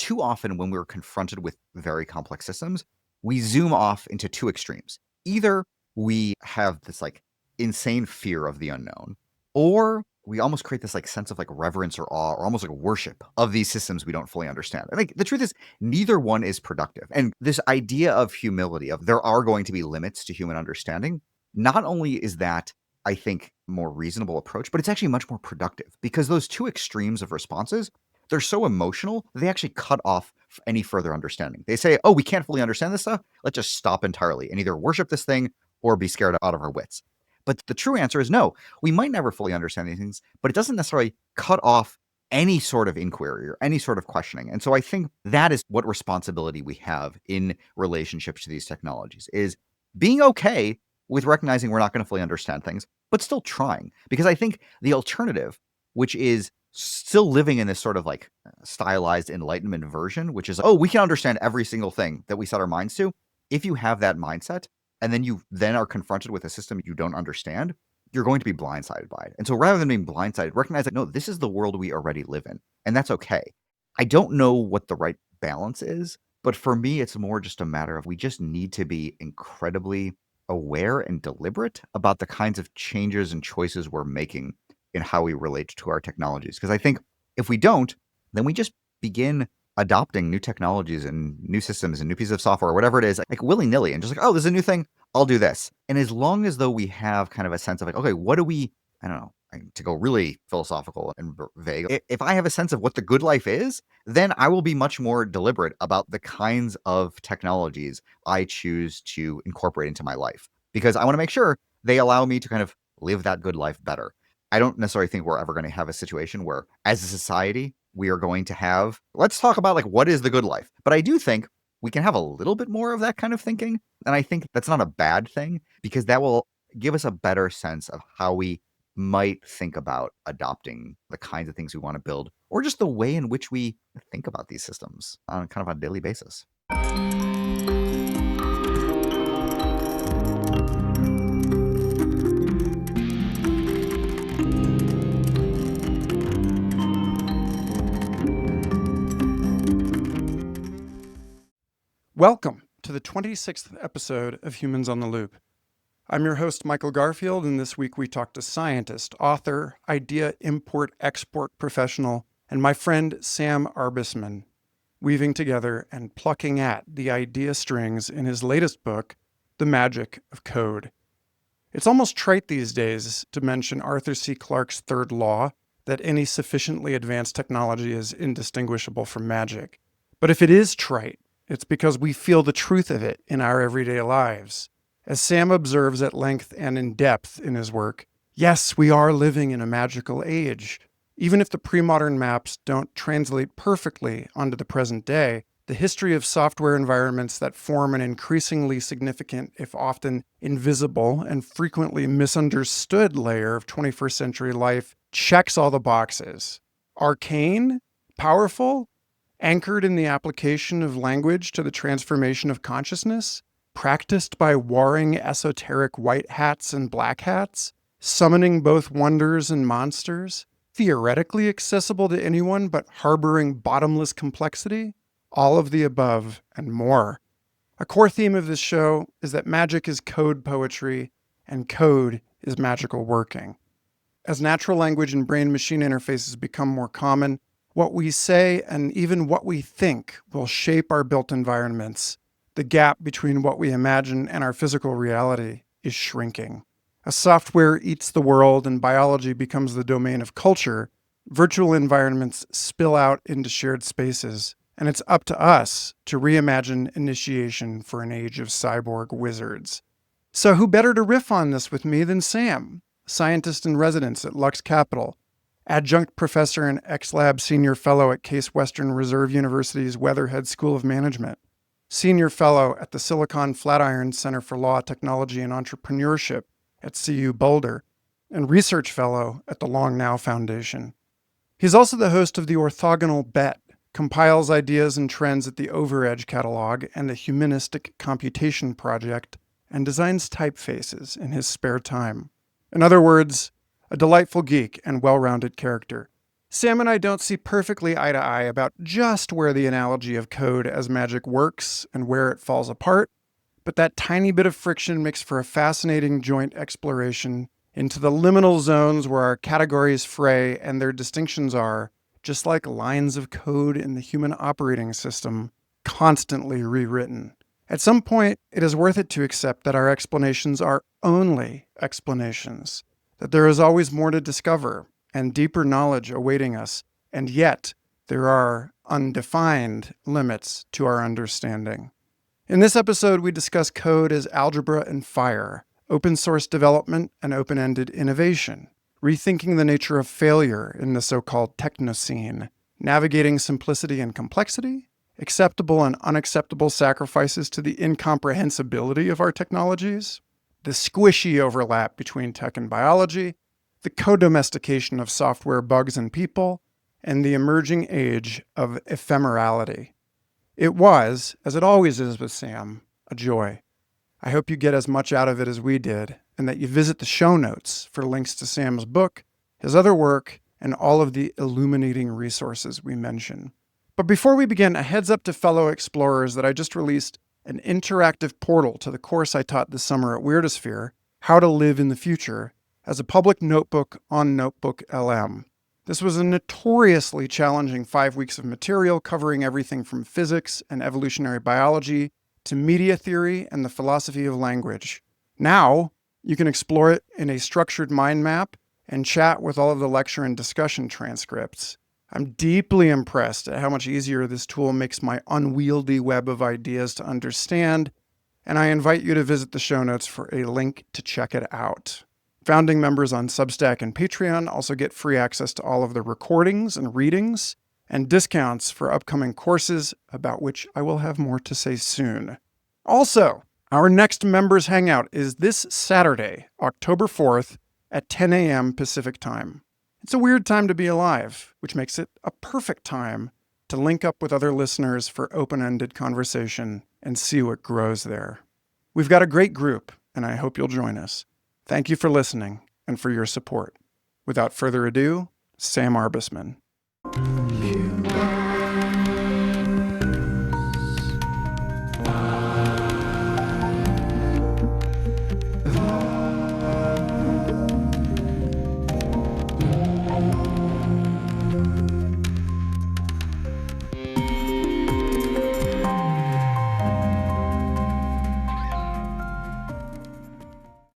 too often when we're confronted with very complex systems, we zoom off into two extremes. Either we have this like insane fear of the unknown, or we almost create this like sense of like reverence or awe or almost like worship of these systems we don't fully understand. And like the truth is, neither one is productive. And this idea of humility, of there are going to be limits to human understanding, not only is that, I think, more reasonable approach, but it's actually much more productive because those two extremes of responses, they're so emotional, they actually cut off any further understanding. They say, oh, we can't fully understand this stuff. Let's just stop entirely and either worship this thing or be scared out of our wits. But the true answer is no. We might never fully understand these things, but it doesn't necessarily cut off any sort of inquiry or any sort of questioning. And so I think that is what responsibility we have in relationships to these technologies, is being okay with recognizing we're not going to fully understand things, but still trying. Because I think the alternative, which is still living in this sort of like stylized enlightenment version, which is, oh, we can understand every single thing that we set our minds to. If you have that mindset, and then you then are confronted with a system you don't understand, you're going to be blindsided by it. And so rather than being blindsided, recognize that, no, this is the world we already live in, and that's okay. I don't know what the right balance is, but for me, it's more just a matter of we just need to be incredibly aware and deliberate about the kinds of changes and choices we're making in how we relate to our technologies. Because I think if we don't, then we just begin adopting new technologies and new systems and new pieces of software, or whatever it is, like willy-nilly, and just like, oh, this is a new thing, I'll do this. And as long as though we have kind of a sense of like, okay, what do we, I don't know, to go really philosophical and vague, if I have a sense of what the good life is, then I will be much more deliberate about the kinds of technologies I choose to incorporate into my life, because I want to make sure they allow me to kind of live that good life better. I don't necessarily think we're ever going to have a situation where, as a society, we are going to have, let's talk about like, what is the good life? But I do think we can have a little bit more of that kind of thinking. And I think that's not a bad thing, because that will give us a better sense of how we might think about adopting the kinds of things we want to build, or just the way in which we think about these systems on kind of a daily basis. Welcome to the 26th episode of Humans on the Loop. I'm your host, Michael Garfield, and this week we talk to scientist, author, idea import-export professional, and my friend Sam Arbesman, weaving together and plucking at the idea strings in his latest book, The Magic of Code. It's almost trite these days to mention Arthur C. Clarke's third law, that any sufficiently advanced technology is indistinguishable from magic. But if it is trite, it's because we feel the truth of it in our everyday lives. As Sam observes at length and in depth in his work, yes, we are living in a magical age. Even if the pre-modern maps don't translate perfectly onto the present day, the history of software environments that form an increasingly significant, if often invisible and frequently misunderstood layer of 21st century life checks all the boxes. Arcane? Powerful? Anchored in the application of language to the transformation of consciousness? Practiced by warring esoteric white hats and black hats? Summoning both wonders and monsters? Theoretically accessible to anyone but harboring bottomless complexity? All of the above and more. A core theme of this show is that magic is code poetry and code is magical working. As natural language and brain-machine interfaces become more common, what we say and even what we think will shape our built environments. The gap between what we imagine and our physical reality is shrinking. As software eats the world and biology becomes the domain of culture, virtual environments spill out into shared spaces, and it's up to us to reimagine initiation for an age of cyborg wizards. So who better to riff on this with me than Sam, scientist in residence at Lux Capital, adjunct professor and ex-lab senior fellow at Case Western Reserve University's Weatherhead School of Management, senior fellow at the Silicon Flatiron Center for Law, Technology, and Entrepreneurship at CU Boulder, and research fellow at the Long Now Foundation. He's also the host of the Orthogonal Bet, compiles ideas and trends at the Overedge catalog and the Humanistic Computation Project, and designs typefaces in his spare time. In other words, a delightful geek and well-rounded character. Sam and I don't see perfectly eye to eye about just where the analogy of code as magic works and where it falls apart, but that tiny bit of friction makes for a fascinating joint exploration into the liminal zones where our categories fray and their distinctions are, just like lines of code in the human operating system, constantly rewritten. At some point, it is worth it to accept that our explanations are only explanations, that there is always more to discover and deeper knowledge awaiting us, and yet there are undefined limits to our understanding. In this episode, we discuss code as algebra and fire, open source development and open-ended innovation, rethinking the nature of failure in the so-called Technocene, navigating simplicity and complexity, acceptable and unacceptable sacrifices to the incomprehensibility of our technologies, the squishy overlap between tech and biology, the co-domestication of software, bugs, and people, and the emerging age of ephemerality. It was, as it always is with Sam, a joy. I hope you get as much out of it as we did, and that you visit the show notes for links to Sam's book, his other work, and all of the illuminating resources we mention. But before we begin, a heads up to fellow explorers that I just released an interactive portal to the course I taught this summer at Weirdosphere, How to Live in the Future, as a public notebook on Notebook LM. This was a notoriously challenging 5 weeks of material covering everything from physics and evolutionary biology to media theory and the philosophy of language. Now, you can explore it in a structured mind map and chat with all of the lecture and discussion transcripts. I'm deeply impressed at how much easier this tool makes my unwieldy web of ideas to understand, and I invite you to visit the show notes for a link to check it out. Founding members on Substack and Patreon also get free access to all of the recordings and readings, and discounts for upcoming courses, about which I will have more to say soon. Also, our next members hangout is this Saturday, October 4th at 10 a.m. Pacific Time. It's a weird time to be alive, which makes it a perfect time to link up with other listeners for open-ended conversation and see what grows there. We've got a great group, and I hope you'll join us. Thank you for listening and for your support. Without further ado, Sam Arbesman.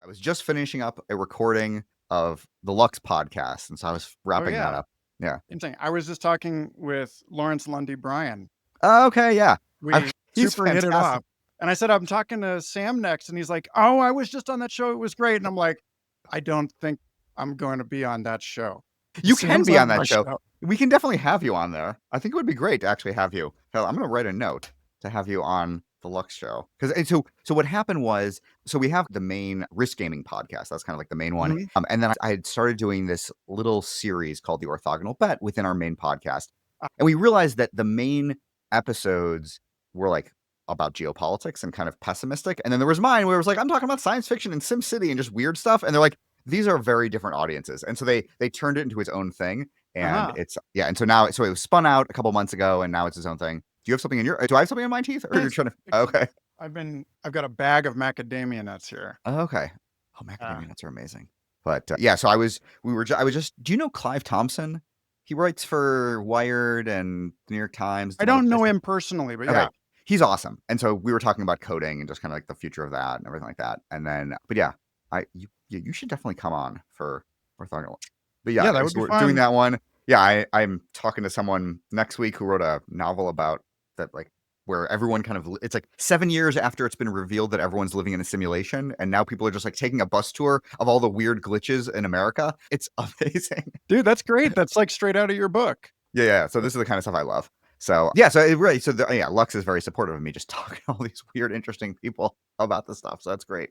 I was just finishing up a recording of the Lux podcast, and so I was wrapping that up. Yeah. Insane. I was just talking with Lawrence Lundy Bryan. Okay, yeah. We He's super hit it fantastic. off. And I said, I'm talking to Sam next. And he's like, oh, I was just on that show. It was great. And I'm like, I don't think I'm going to be on that show. You can Sam's be on that my show. We can definitely have you on there. I think it would be great to actually have you. Hell, I'm going to write a note to have you on the Lux show. So what happened was, so we have the main risk gaming podcast. That's kind of like the main one. Mhm. And then I had started doing this little series called the Orthogonal Bet within our main podcast. And we realized that the main episodes were like about geopolitics and kind of pessimistic. And then there was mine where it was like, I'm talking about science fiction and SimCity and just weird stuff. And they're like, these are very different audiences. And so they turned it into its own thing. And and so now, so it was spun out a couple months ago, and now it's its own thing. Do you have something in your, do I have something in my teeth? Or you're trying to, okay. I've got a bag of macadamia nuts here. Okay. Oh, macadamia nuts are amazing. But yeah, so I was just, do you know Clive Thompson? He writes for Wired and the New York Times. I don't know him personally, but yeah. He's awesome. And so we were talking about coding and just kind of like the future of that and everything like that. And then, but yeah, you should definitely come on for Orthogonal. But yeah, that would be fun. Doing that one. Yeah, I'm talking to someone next week who wrote a novel about that, like where everyone kind of, it's like 7 years after it's been revealed that everyone's living in a simulation. And now people are just like taking a bus tour of all the weird glitches in America. It's amazing. Dude, that's great. That's like straight out of your book. Yeah. So this is the kind of stuff I love. So yeah, Lux is very supportive of me just talking to all these weird, interesting people about this stuff. So that's great.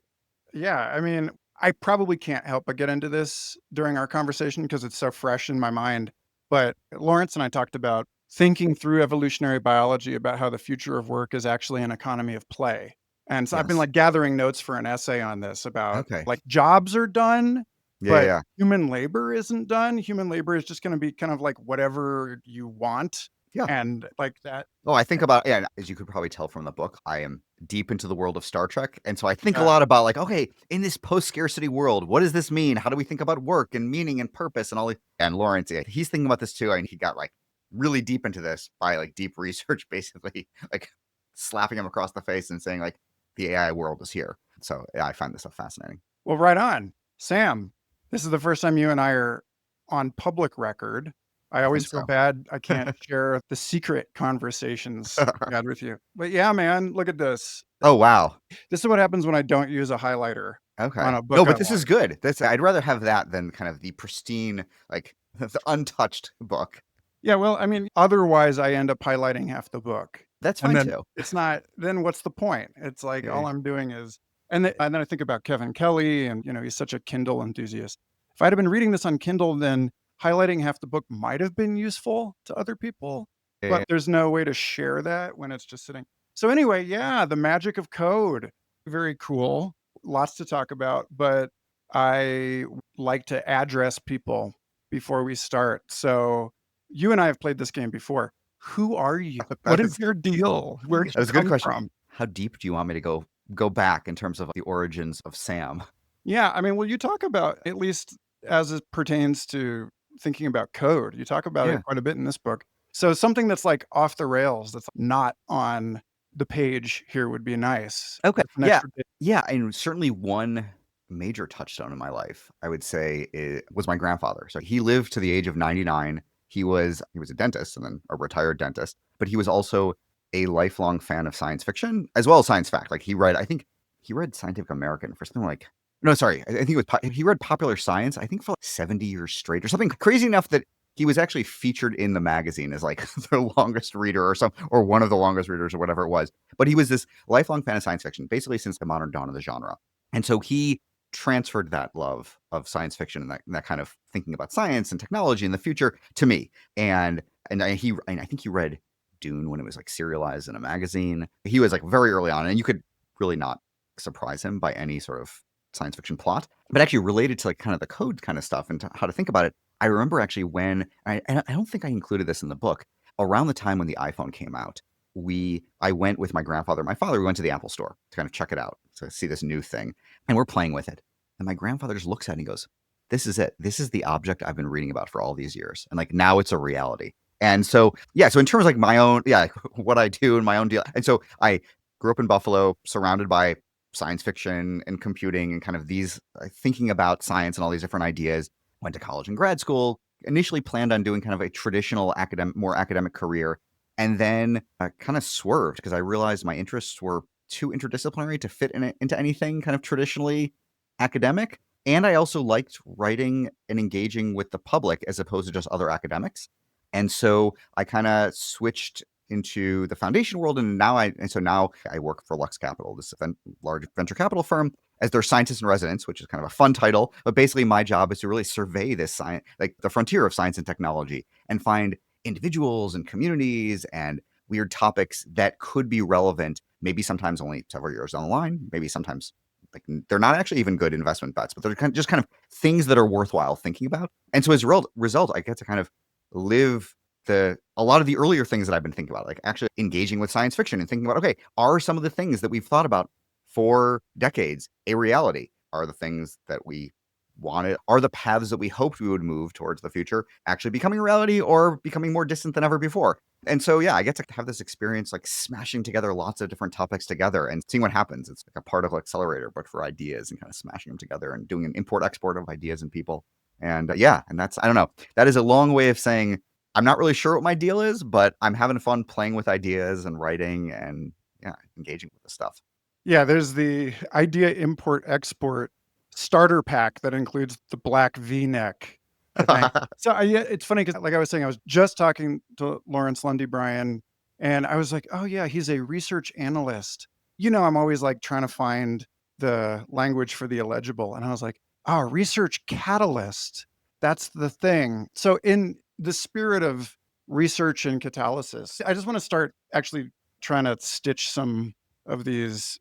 Yeah, I mean, I probably can't help but get into this during our conversation because it's so fresh in my mind. But Lawrence and I talked about thinking through evolutionary biology about how the future of work is actually an economy of play. And so I've been like gathering notes for an essay on this about like jobs are done Yeah, but yeah. human labor isn't done. Human labor is just going to be kind of like whatever you want. Yeah. And like that. Oh, I think about, yeah, and as you could probably tell from the book, I am deep into the world of Star Trek. And so I think a Yeah. lot about like, okay, in this post-scarcity world, what does this mean? How do we think about work and meaning and purpose and all the and Lawrence, yeah, he's thinking about this too. And he got like really deep into this by like deep research, basically, like slapping him across the face and saying, like, the AI world is here. So yeah, I find this stuff fascinating. Well, right on. Sam, this is the first time you and I are on public record. I I always think feel so. bad I can't share the secret conversations we had with you. But yeah, man, look at this. Oh, wow. This is what happens when I don't use a highlighter on Okay. a No, book I but this is like. good. That's I'd rather have that than kind of the pristine, like the untouched book. Yeah, well, I mean, otherwise I end up highlighting half the book. That's And fine then too. it's not then what's the point? It's like Yeah. all I'm doing is and then I think about Kevin Kelly and he's such a Kindle enthusiast. If I'd have been reading this on Kindle, then highlighting half the book might have been useful to other people, but Yeah. there's no way to share that when it's just sitting. So anyway, yeah, the magic of code. Very cool. Lots to talk about, but I like to address people before we start. So you and I have played this game before. Who are you? What That is is your deal? Where did that you was a good come question. from? How deep do you want me to go back in terms of the origins of Sam? Yeah, I mean, well, you talk about, at least as it pertains to thinking about code, you talk about it Yeah. quite a bit in this book. So something that's like off the rails, that's not on the page here would be nice. Okay. Just an Yeah. extra bit. Yeah, and certainly one major touchstone in my life, I would say, was my grandfather. So he lived to the age of 99. He was a dentist and then a retired dentist, but he was also a lifelong fan of science fiction as well as science fact. Like I think he read Scientific American for something like no, sorry, I think it was he read Popular Science, I think for like 70 years straight or something crazy enough that he was actually featured in the magazine as like the longest reader or one of the longest readers or whatever it was. But he was this lifelong fan of science fiction, basically since the modern dawn of the genre. And so he transferred that love of science fiction and that kind of thinking about science and technology in the future to me. And I think he read Dune when it was like serialized in a magazine. He was like very early on, and you could really not surprise him by any sort of science fiction plot. But actually related to like kind of the code kind of stuff and how to think about it, I remember actually when and I don't think I included this in the book, around the time when the iPhone came out, I went with my grandfather and my father. We went to the Apple store to kind of check it out, to see this new thing, and we're playing with it. And my grandfather just looks at it and he goes, "This is it. This is the object I've been reading about for all these years, and like now it's a reality." And so yeah, so in terms of like my own what I do and my own deal, and so I grew up in Buffalo, surrounded by science fiction and computing and kind of these thinking about science and all these different ideas. Went to college and grad school. Initially planned on doing kind of a traditional more academic career, and then kind of swerved because I realized my interests were too interdisciplinary to fit into anything kind of traditionally academic. And I also liked writing and engaging with the public as opposed to just other academics. And so I kind of switched into the foundation world, and so now I work for Lux Capital, this large venture capital firm, as their scientist in residence, which is kind of a fun title. But basically, my job is to really survey this science, like the frontier of science and technology, and find individuals and communities and weird topics that could be relevant, maybe sometimes only several years down the line, maybe sometimes like they're not actually even good investment bets, but they're just kind of things that are worthwhile thinking about. And so as a result, I get to kind of live a lot of the earlier things that I've been thinking about, like actually engaging with science fiction and thinking about, okay, are some of the things that we've thought about for decades a reality? Are the things that we wanted, are the paths that we hoped we would move towards the future actually becoming reality or becoming more distant than ever before? And so, yeah, I get to have this experience like smashing together lots of different topics together and seeing what happens. It's like a particle accelerator, but for ideas and kind of smashing them together and doing an import export of ideas and people. And yeah, and I don't know, that is a long way of saying I'm not really sure what my deal is, but I'm having fun playing with ideas and writing and yeah, engaging with the stuff. Yeah, there's the idea import export starter pack that includes the black V-neck, I think. So yeah, it's funny because like I was saying, I was just talking to Lawrence Lundy Bryan, and I was like, oh yeah, he's a research analyst. I'm always like trying to find the language for the illegible. And I was like, oh, research catalyst. That's the thing. So in the spirit of research and catalysis, I just want to start actually trying to stitch some of these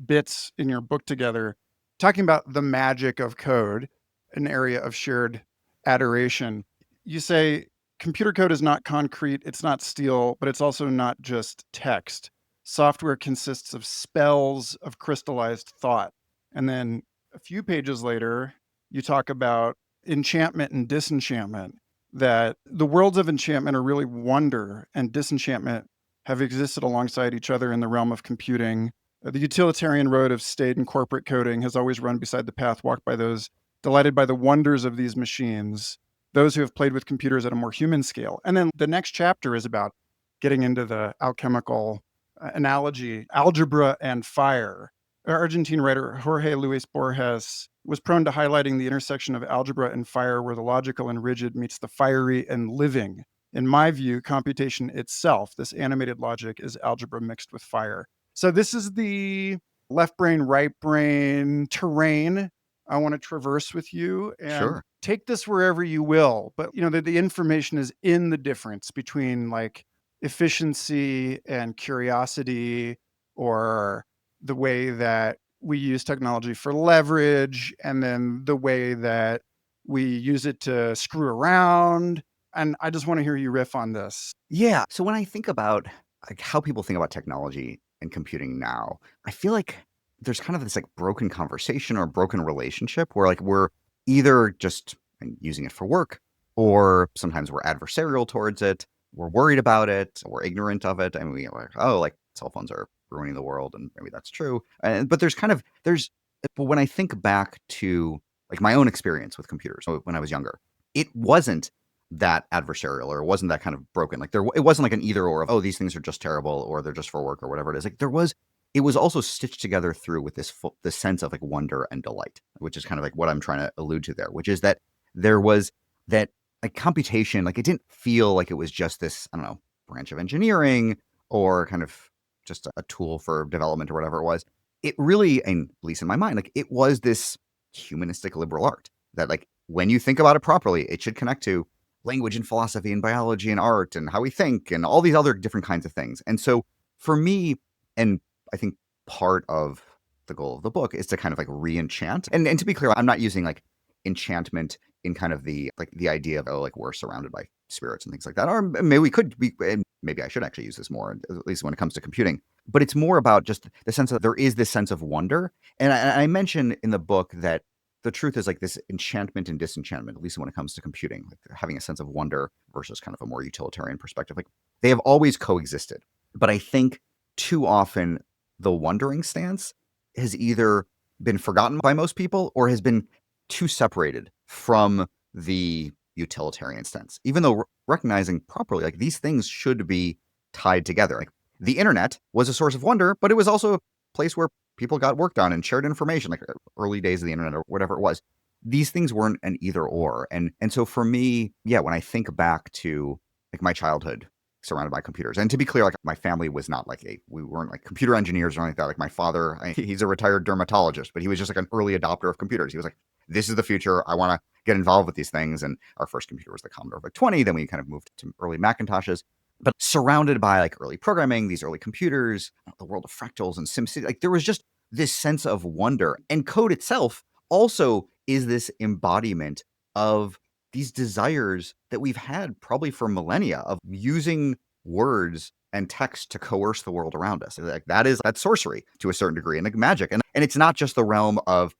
bits in your book together, talking about the magic of code. an area of shared adoration. You say computer code is not concrete, it's not steel, but it's also not just text. Software consists of spells of crystallized thought. And then a few pages later, you talk about enchantment and disenchantment, that the worlds of enchantment are really wonder, and disenchantment have existed alongside each other in the realm of computing. The utilitarian road of state and corporate coding has always run beside the path walked by those delighted by the wonders of these machines, those who have played with computers at a more human scale. And then the next chapter is about getting into the alchemical analogy, algebra and fire. Argentine writer Jorge Luis Borges was prone to highlighting the intersection of algebra and fire, where the logical and rigid meets the fiery and living. In my view, computation itself, this animated logic, is algebra mixed with fire. So this is the left brain, right brain terrain I want to traverse with you, and Sure. take this wherever you will. But the information is in the difference between like efficiency and curiosity, or the way that we use technology for leverage, and then the way that we use it to screw around. And I just want to hear you riff on this. Yeah. So when I think about like how people think about technology and computing now, I feel like there's kind of this like broken conversation or broken relationship where like we're either just using it for work, or sometimes we're adversarial towards it. We're worried about it. We're ignorant of it. And we are like, oh, like cell phones are ruining the world. And maybe that's true. But but when I think back to like my own experience with computers when I was younger, it wasn't that adversarial, or it wasn't that kind of broken. Like it wasn't like an either or of, oh, these things are just terrible or they're just for work or whatever it is. Like it was also stitched together through with this sense of like wonder and delight, which is kind of like what I'm trying to allude to there, which is that there was that like computation, like it didn't feel like it was just this, I don't know, branch of engineering or kind of just a tool for development or whatever it was. It really, and at least in my mind, like it was this humanistic liberal art that like when you think about it properly, it should connect to language and philosophy and biology and art and how we think and all these other different kinds of things. And so for me, and I think part of the goal of the book is to kind of like re-enchant. And to be clear, I'm not using like enchantment in kind of the like the idea of, oh, like we're surrounded by spirits and things like that. Or maybe we could be, and maybe I should actually use this more, at least when it comes to computing. But it's more about just the sense that there is this sense of wonder. And I mention in the book that the truth is like this enchantment and disenchantment, at least when it comes to computing, like having a sense of wonder versus kind of a more utilitarian perspective, like they have always coexisted. But I think too often the wondering stance has either been forgotten by most people or has been too separated from the utilitarian stance, even though recognizing properly, like these things should be tied together. Like the internet was a source of wonder, but it was also a place where people got work done and shared information, like early days of the internet or whatever it was. These things weren't an either or. And so for me, yeah, when I think back to like my childhood surrounded by computers, and to be clear, like my family was not like we weren't like computer engineers or anything like that. Like my father, he's a retired dermatologist, but he was just like an early adopter of computers. He was like, this is the future. I want to get involved with these things. And our first computer was the Commodore VIC 20. Then we kind of moved to early Macintoshes. But surrounded by like early programming, these early computers, the world of fractals and SimCity, like there was just this sense of wonder. And code itself also is this embodiment of these desires that we've had probably for millennia of using words and text to coerce the world around us. Like that's sorcery to a certain degree, and like magic. And it's not just the realm of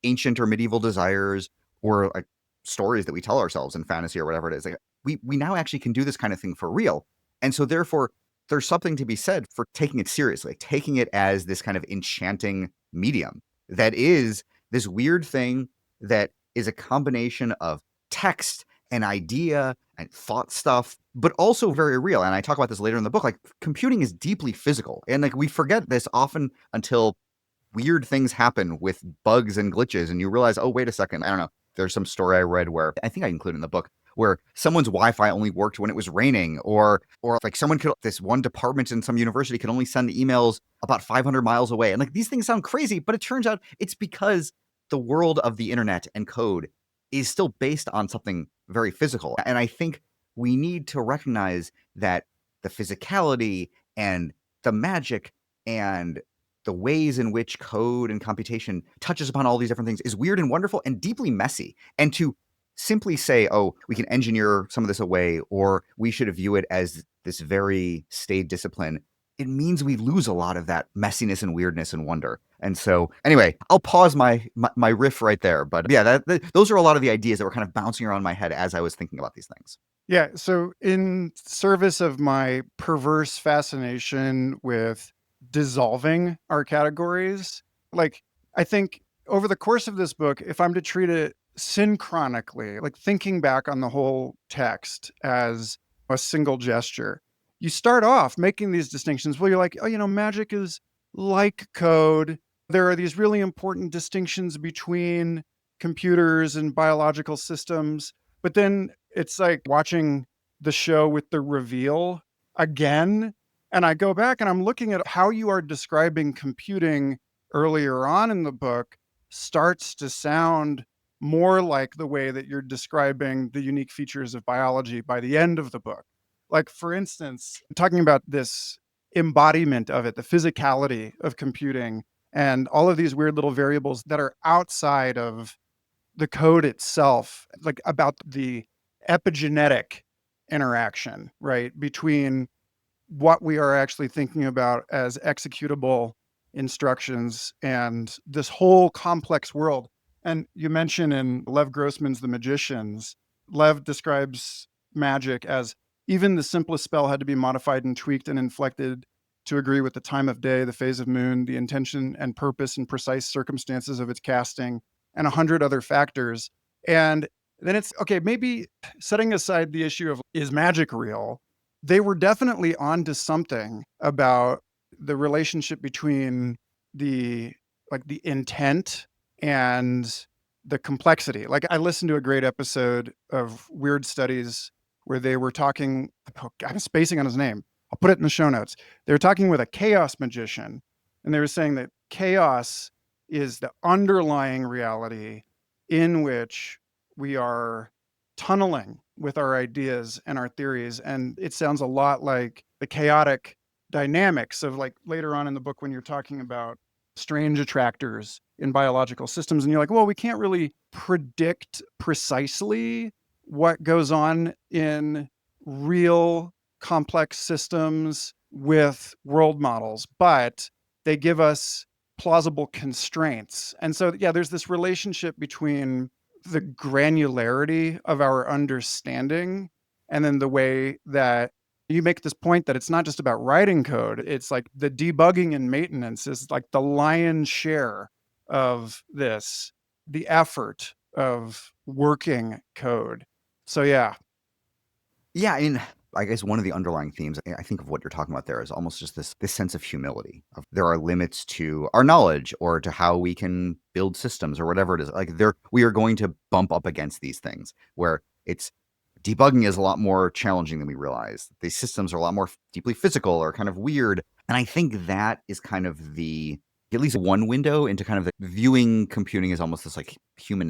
ancient or medieval desires or like stories that we tell ourselves in fantasy or whatever it is. Like we now actually can do this kind of thing for real. And so therefore there's something to be said for taking it seriously, taking it as this kind of enchanting medium that is this weird thing that is a combination of text and idea and thought stuff, but also very real. And I talk about this later in the book. Like computing is deeply physical. And like we forget this often until weird things happen with bugs and glitches. And you realize, oh, wait a second. I don't know. There's some story I read where I think I included in the book where someone's Wi-Fi only worked when it was raining, or like this one department in some university could only send emails about 500 miles away. And like these things sound crazy, but it turns out it's because the world of the internet and code is still based on something very physical. And I think we need to recognize that the physicality and the magic and the ways in which code and computation touches upon all these different things is weird and wonderful and deeply messy. And to simply say, oh, we can engineer some of this away, or we should view it as this very staid discipline, it means we lose a lot of that messiness and weirdness and wonder. And so, anyway, I'll pause my riff right there. But yeah, those are a lot of the ideas that were kind of bouncing around my head as I was thinking about these things. Yeah. So, in service of my perverse fascination with dissolving our categories, like, I think over the course of this book, if I'm to treat it synchronically, like thinking back on the whole text as a single gesture, you start off making these distinctions. Well, you're like, oh, magic is like code. There are these really important distinctions between computers and biological systems. But then it's like watching the show with the reveal again. And I go back and I'm looking at how you are describing computing earlier on in the book starts to sound more like the way that you're describing the unique features of biology by the end of the book. Like, for instance, talking about this embodiment of it, the physicality of computing, and all of these weird little variables that are outside of the code itself, like about the epigenetic interaction, right, between what we are actually thinking about as executable instructions and this whole complex world. And you mention in Lev Grossman's The Magicians, Lev describes magic as even the simplest spell had to be modified and tweaked and inflected to agree with the time of day, the phase of moon, the intention and purpose and precise circumstances of its casting, and 100 other factors. And then it's okay, maybe setting aside the issue of is magic real, they were definitely onto something about the relationship between the intent and the complexity. Like, I listened to a great episode of Weird Studies where they were talking, I'm spacing on his name. I'll put it in the show notes. They were talking with a chaos magician, and they were saying that chaos is the underlying reality in which we are tunneling with our ideas and our theories. And it sounds a lot like the chaotic dynamics of, like, later on in the book when you're talking about strange attractors in biological systems. And you're like, well, we can't really predict precisely what goes on in real complex systems with world models, but they give us plausible constraints. And so, yeah, there's this relationship between the granularity of our understanding and then the way that you make this point that it's not just about writing code. It's like the debugging and maintenance is like the lion's share of this, the effort of working code. So, yeah. Yeah, and I guess one of the underlying themes I think of what you're talking about there is almost just this sense of humility. Of there are limits to our knowledge or to how we can build systems or whatever it is. Like we are going to bump up against these things where it's debugging is a lot more challenging than we realize. These systems are a lot more deeply physical or kind of weird. And I think that is kind of at least one window into kind of the viewing computing as almost this like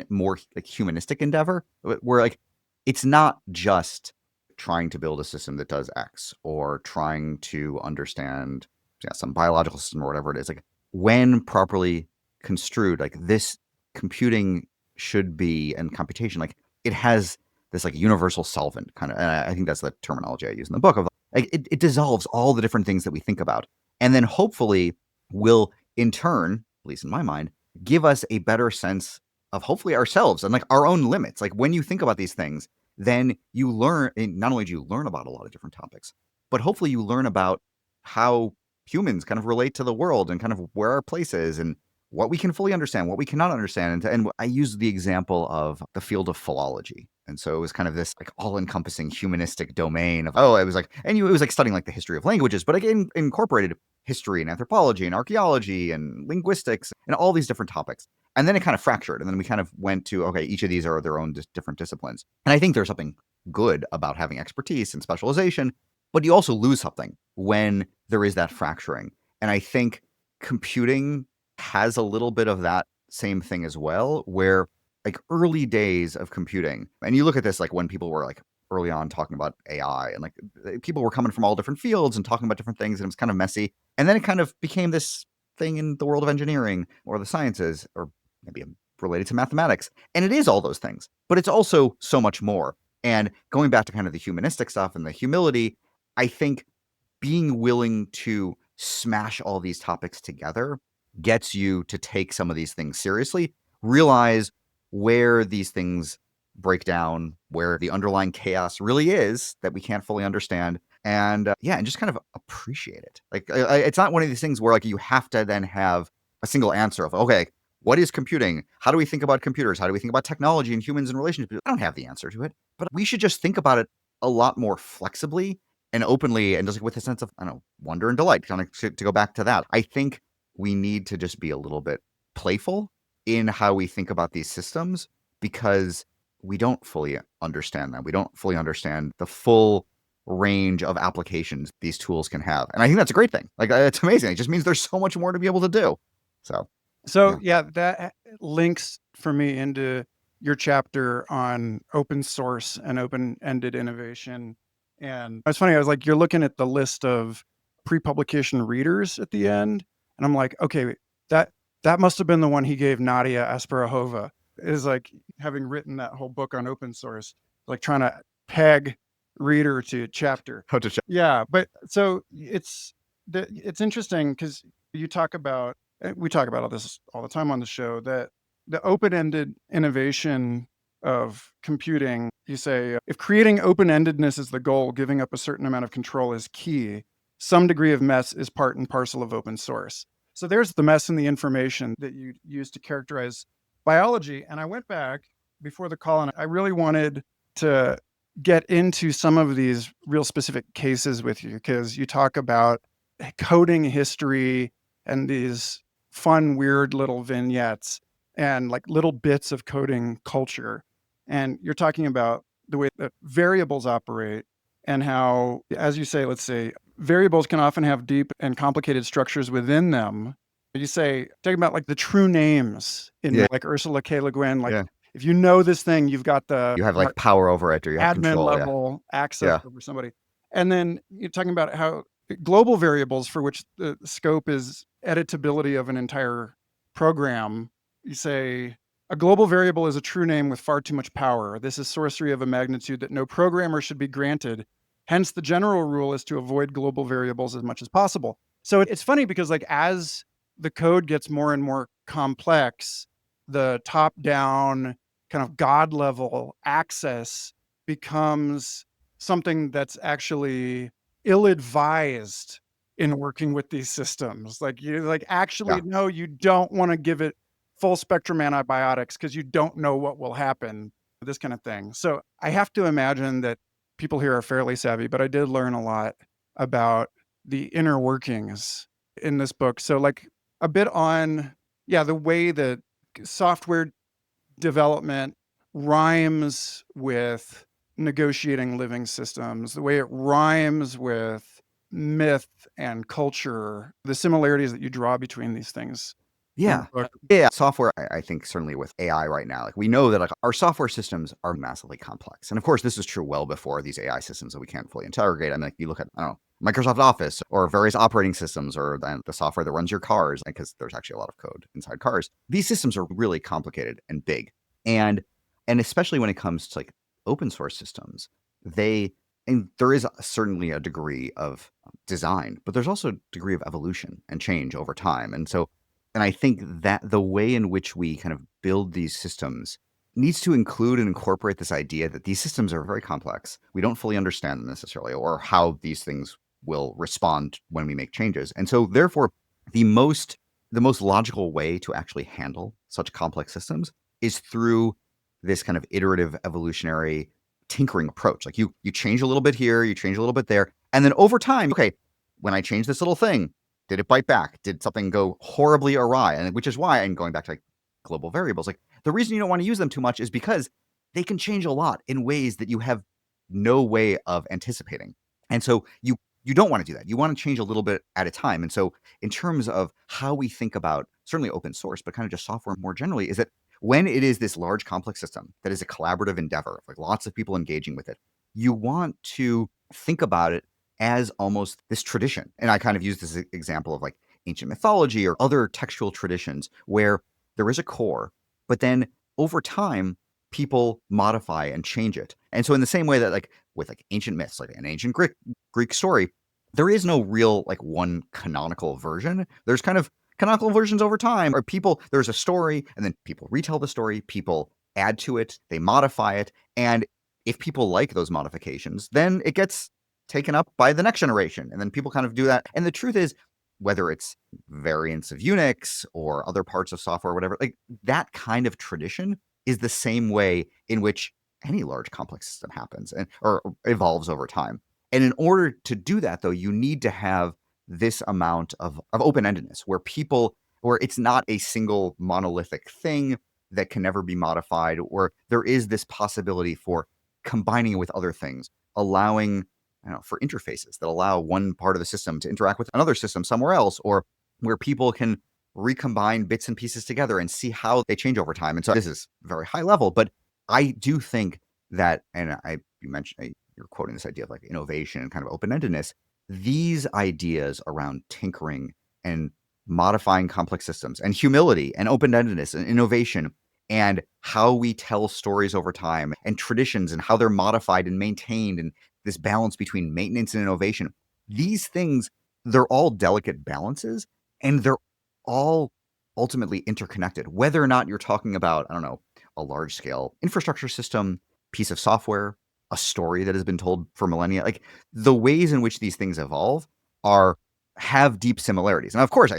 more like humanistic endeavor where like it's not just trying to build a system that does X or trying to understand some biological system or whatever it is. Like when properly construed, like this computing should be and computation, like it has this like universal solvent kind of, and I think that's the terminology I use in the book of like it dissolves all the different things that we think about. And then hopefully will in turn, at least in my mind, give us a better sense of hopefully ourselves and like our own limits. Like when you think about these things, then you learn, not only do you learn about a lot of different topics, but hopefully you learn about how humans kind of relate to the world and kind of where our place is and what we can fully understand, what we cannot understand. And I use the example of the field of philology. And so it was kind of this like all-encompassing humanistic domain of, it was like, and it was like studying like the history of languages, but again, incorporated history and anthropology and archaeology and linguistics and all these different topics. And then it kind of fractured. And then we kind of went to, okay, each of these are their own different disciplines. And I think there's something good about having expertise and specialization, but you also lose something when there is that fracturing. And I think computing has a little bit of that same thing as well, where like early days of computing, and you look at this like when people were like early on talking about AI and like people were coming from all different fields and talking about different things and it was kind of messy. And then it kind of became this thing in the world of engineering or the sciences, or maybe related to mathematics. And it is all those things, but it's also so much more. And going back to kind of the humanistic stuff and the humility, I think being willing to smash all these topics together gets you to take some of these things seriously, realize where these things break down, where the underlying chaos really is that we can't fully understand, and and just kind of appreciate it. Like, it's not one of these things where like you have to then have a single answer of, okay, what is computing? How do we think about computers? How do we think about technology and humans and relationships? I don't have the answer to it, but we should just think about it a lot more flexibly and openly, and just with a sense of, I don't know, wonder and delight. Kind of to go back to that, I think we need to just be a little bit playful in how we think about these systems, because we don't fully understand them. We don't fully understand the full range of applications these tools can have. And I think that's a great thing. Like, it's amazing. It just means there's so much more to be able to do. So yeah, that links for me into your chapter on open source and open-ended innovation. And it's funny, I was like, you're looking at the list of pre-publication readers at the end, and I'm like, okay, that must have been the one he gave Nadia Asparahova. Is like having written that whole book on open source, like trying to peg reader to chapter. How to check. Yeah, but so it's interesting because you talk about, we talk about all this all the time on the show, that the open-ended innovation of computing, you say, if creating open-endedness is the goal, giving up a certain amount of control is key. Some degree of mess is part and parcel of open source. So there's the mess in the information that you use to characterize biology. And I went back before the call and I really wanted to get into some of these real specific cases with you, because you talk about coding history and these fun, weird little vignettes and like little bits of coding culture. And you're talking about the way that variables operate and how, as you say, let's say variables can often have deep and complicated structures within them. You say, talking about like the true names in like Ursula K. Le Guin, like if you know this thing, you've got the, you have like power over it, or you have admin control. level access over somebody. And then you're talking about how global variables, for which the scope is editability of an entire program, you say a global variable is a true name with far too much power. This is sorcery of a magnitude that no programmer should be granted. Hence, the general rule is to avoid global variables as much as possible. So it's funny because like as the code gets more and more complex, the top-down kind of God level access becomes something that's actually ill-advised in working with these systems. Like you like actually no, you don't want to give it full spectrum antibiotics because you don't know what will happen, this kind of thing. So I have to imagine that people here are fairly savvy, but I did learn a lot about the inner workings in this book. So like a bit on, the way that software development rhymes with negotiating living systems, the way it rhymes with myth and culture, the similarities that you draw between these things. Yeah. Software, I think certainly with AI right now, like we know that like our software systems are massively complex. And of course, this was true well before these AI systems that we can't fully interrogate. I mean, like you look at, I don't know, Microsoft Office or various operating systems, or the software that runs your cars, because there's actually a lot of code inside cars. These systems are really complicated and big. And especially when it comes to like open source systems, and there is certainly a degree of design, but there's also a degree of evolution and change over time. And I think that the way in which we kind of build these systems needs to include and incorporate this idea that these systems are very complex. We don't fully understand them necessarily, or how these things will respond when we make changes. And so therefore, the most logical way to actually handle such complex systems is through this kind of iterative evolutionary tinkering approach. Like you change a little bit here, you change a little bit there, and then over time, okay, when I change this little thing, did it bite back? Did something go horribly awry? And which is why, and going back to like global variables, like the reason you don't want to use them too much is because they can change a lot in ways that you have no way of anticipating. And so you don't want to do that. You want to change a little bit at a time. And so in terms of how we think about certainly open source, but kind of just software more generally, is that when it is this large complex system that is a collaborative endeavor, like lots of people engaging with it, you want to think about it as almost this tradition. And I kind of use this example of like, ancient mythology or other textual traditions where there is a core, but then over time, people modify and change it. And so in the same way that like with like ancient myths, like an ancient Greek story, there is no real like one canonical version. There's kind of canonical versions over time, or there's a story and then people retell the story, people add to it, they modify it. And if people like those modifications, then it gets taken up by the next generation. And then people kind of do that. And the truth is, whether it's variants of Unix or other parts of software, or whatever, like that kind of tradition is the same way in which any large complex system happens or evolves over time. And in order to do that, though, you need to have this amount of open-endedness where it's not a single monolithic thing that can never be modified, or there is this possibility for combining it with other things, allowing for interfaces that allow one part of the system to interact with another system somewhere else, or where people can recombine bits and pieces together and see how they change over time. And so this is very high level, but I do think that, and you mentioned, you're quoting this idea of like innovation and kind of open-endedness. These ideas around tinkering and modifying complex systems and humility and open-endedness and innovation and how we tell stories over time and traditions and how they're modified and maintained and this balance between maintenance and innovation. These things, they're all delicate balances and they're all ultimately interconnected. Whether or not you're talking about, I don't know, a large scale infrastructure system, piece of software, a story that has been told for millennia, like the ways in which these things evolve have deep similarities. And of course,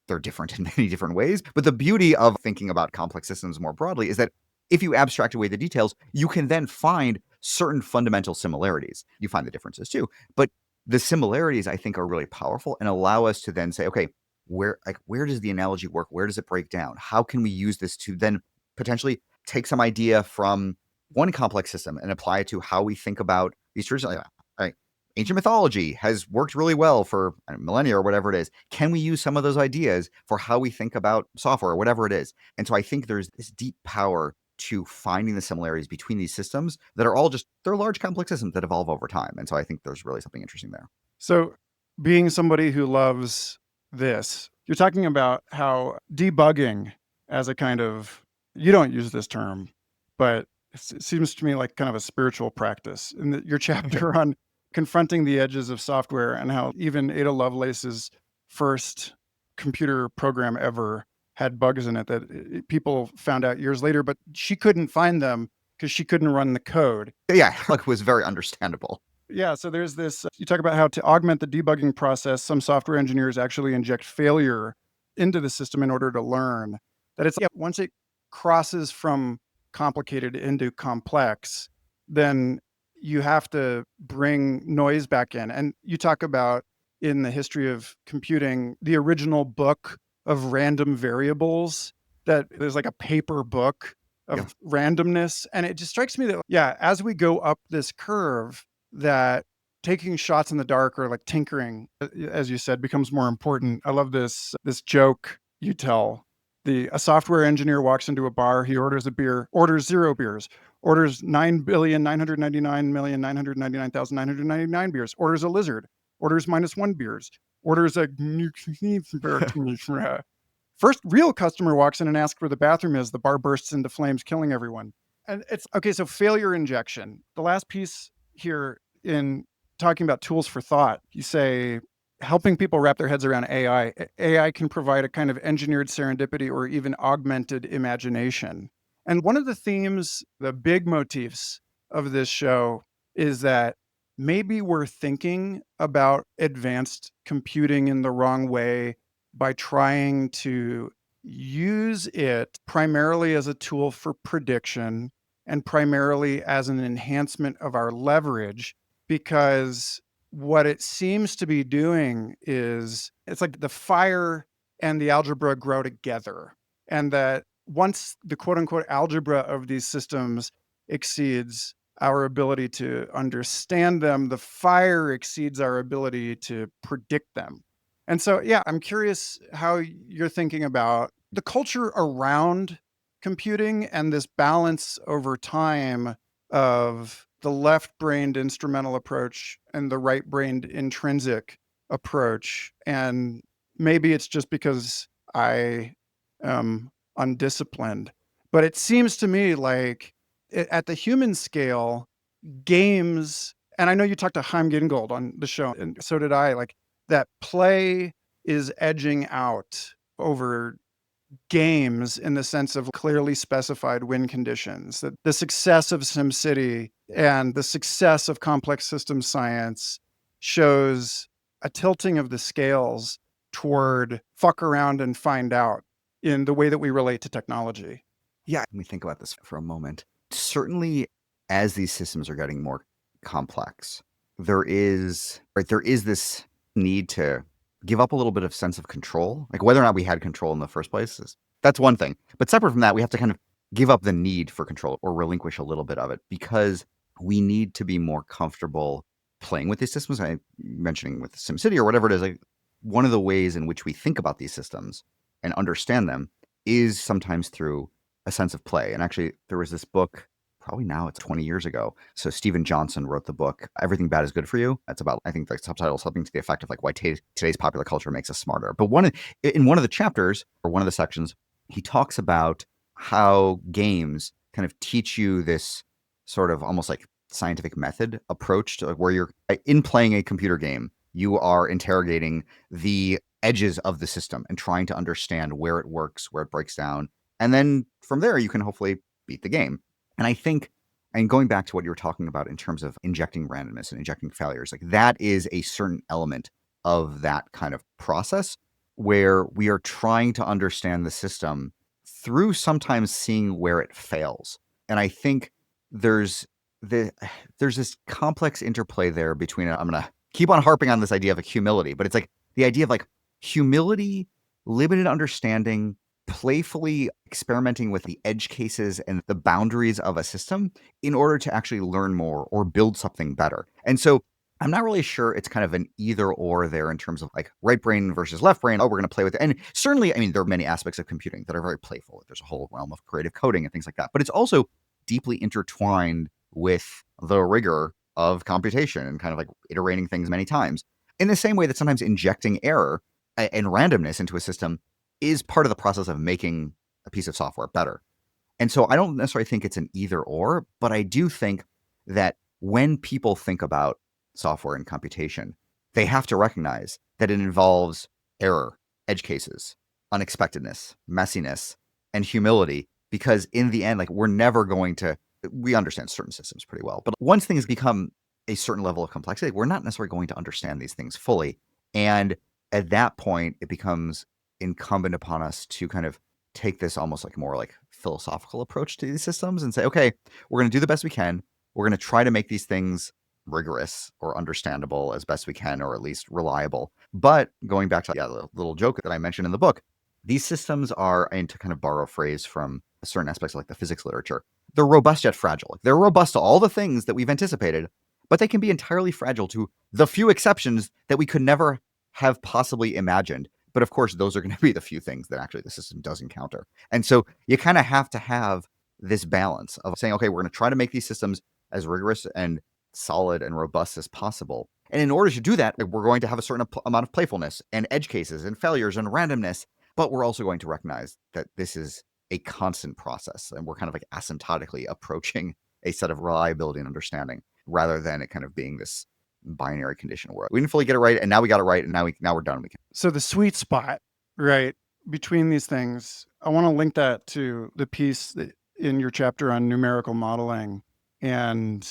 they're different in many different ways. But the beauty of thinking about complex systems more broadly is that if you abstract away the details, you can then find certain fundamental similarities. You find the differences too. But the similarities, I think, are really powerful and allow us to then say, okay, where does the analogy work? Where does it break down? How can we use this to then potentially take some idea from one complex system and apply it to how we think about these traditions? Like, ancient mythology has worked really well for millennia or whatever it is. Can we use some of those ideas for how we think about software or whatever it is? And so I think there's this deep power to finding the similarities between these systems that are all they're large complex systems that evolve over time. And so I think there's really something interesting there. So being somebody who loves this, you're talking about how debugging as a kind of, you don't use this term, but it seems to me like kind of a spiritual practice. In your chapter on confronting the edges of software and how even Ada Lovelace's first computer program ever had bugs in it that people found out years later, but she couldn't find them because she couldn't run the code. Yeah, it was very understandable. Yeah, so there's this, you talk about how to augment the debugging process, some software engineers actually inject failure into the system in order to learn. That it's, once it crosses from complicated into complex, then you have to bring noise back in. And you talk about in the history of computing, the original book of random variables, that there's like a paper book of randomness. And it just strikes me that, as we go up this curve, that taking shots in the dark or like tinkering, as you said, becomes more important. I love this joke you tell. A software engineer walks into a bar, he orders a beer, orders 0 beers, orders 9,999,999,999 beers, orders a lizard, orders -1 beers, orders a first real customer walks in and asks where the bathroom is, the bar bursts into flames, killing everyone. And it's okay, so failure injection. The last piece here in talking about tools for thought, you say helping people wrap their heads around AI. AI can provide a kind of engineered serendipity or even augmented imagination. And one of the themes, the big motifs of this show is that maybe we're thinking about advanced computing in the wrong way by trying to use it primarily as a tool for prediction and primarily as an enhancement of our leverage, because what it seems to be doing is it's like the fire and the algebra grow together. And that once the quote unquote algebra of these systems exceeds our ability to understand them, the fire exceeds our ability to predict them. And so, I'm curious how you're thinking about the culture around computing and this balance over time of the left-brained instrumental approach and the right-brained intrinsic approach. And maybe it's just because I am undisciplined, but it seems to me like at the human scale, games, and I know you talked to Chaim Gingold on the show, and so did I, like that play is edging out over games in the sense of clearly specified win conditions. That the success of SimCity and the success of complex system science shows a tilting of the scales toward fuck around and find out in the way that we relate to technology. Yeah, let me think about this for a moment. Certainly, as these systems are getting more complex, there is this need to give up a little bit of sense of control. Like whether or not we had control in the first place that's one thing. But separate from that, we have to kind of give up the need for control or relinquish a little bit of it because we need to be more comfortable playing with these systems. I mentioning with SimCity or whatever it is, like one of the ways in which we think about these systems and understand them is sometimes through a sense of play. And actually, there was this book, probably now it's 20 years ago. So Stephen Johnson wrote the book, Everything Bad is Good for You. That's about, I think the subtitle is something to the effect of like why today's popular culture makes us smarter. But in one of the chapters or one of the sections, he talks about how games kind of teach you this sort of almost like scientific method approach to like where you're in playing a computer game, you are interrogating the edges of the system and trying to understand where it works, where it breaks down. And then from there, you can hopefully beat the game. And I think, and going back to what you were talking about in terms of injecting randomness and injecting failures, like that is a certain element of that kind of process where we are trying to understand the system through sometimes seeing where it fails. And I think there's this complex interplay there between, I'm going to keep on harping on this idea of like humility, but it's like the idea of like humility, limited understanding, playfully experimenting with the edge cases and the boundaries of a system in order to actually learn more or build something better. And so I'm not really sure it's kind of an either or there in terms of like right brain versus left brain. Oh, we're going to play with it. And certainly, I mean, there are many aspects of computing that are very playful. There's a whole realm of creative coding and things like that. But it's also deeply intertwined with the rigor of computation and kind of like iterating things many times. In the same way that sometimes injecting error and randomness into a system is part of the process of making a piece of software better. And so I don't necessarily think it's an either or, but I do think that when people think about software and computation, they have to recognize that it involves error, edge cases, unexpectedness, messiness, and humility, because in the end, like we understand certain systems pretty well, but once things become a certain level of complexity, we're not necessarily going to understand these things fully. And at that point, it becomes incumbent upon us to kind of take this almost like more like philosophical approach to these systems and say, okay, we're going to do the best we can. We're going to try to make these things rigorous or understandable as best we can, or at least reliable. But going back to the little joke that I mentioned in the book, these systems are, and to kind of borrow a phrase from certain aspects of like the physics literature, they're robust yet fragile. They're robust to all the things that we've anticipated, but they can be entirely fragile to the few exceptions that we could never have possibly imagined. But of course, those are going to be the few things that actually the system does encounter. And so you kind of have to have this balance of saying, okay, we're going to try to make these systems as rigorous and solid and robust as possible. And in order to do that, we're going to have a certain amount of playfulness and edge cases and failures and randomness. But we're also going to recognize that this is a constant process. And we're kind of like asymptotically approaching a set of reliability and understanding rather than it kind of being this binary condition where we didn't fully get it right, and now we got it right, and now we're done. So the sweet spot, right, between these things, I want to link that to the piece in your chapter on numerical modeling, and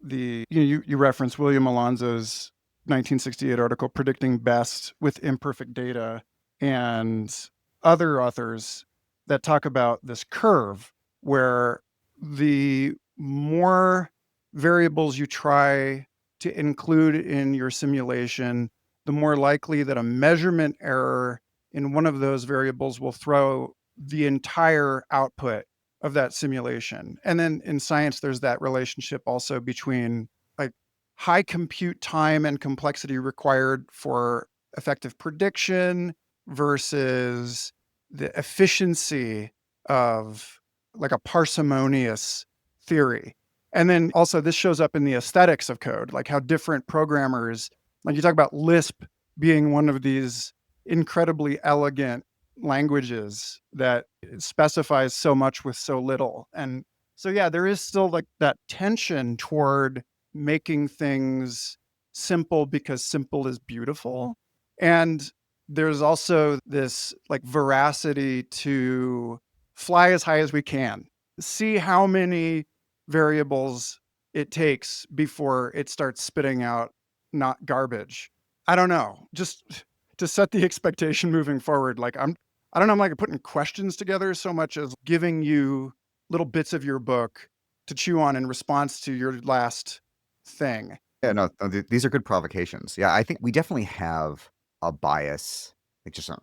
you reference William Alonso's 1968 article, Predicting Best with Imperfect Data, and other authors that talk about this curve where the more variables you try to include in your simulation, the more likely that a measurement error in one of those variables will throw the entire output of that simulation. And then in science, there's that relationship also between like high compute time and complexity required for effective prediction versus the efficiency of like a parsimonious theory. And then also this shows up in the aesthetics of code, like how different programmers, like you talk about Lisp being one of these incredibly elegant languages that specifies so much with so little. And so, yeah, there is still like that tension toward making things simple because simple is beautiful. And there's also this like veracity to fly as high as we can, see how many variables it takes before it starts spitting out not garbage. I don't know. Just to set the expectation moving forward, I don't know, I'm like putting questions together so much as giving you little bits of your book to chew on in response to your last thing. Yeah, no, these are good provocations. Yeah, I think we definitely have a bias, like just in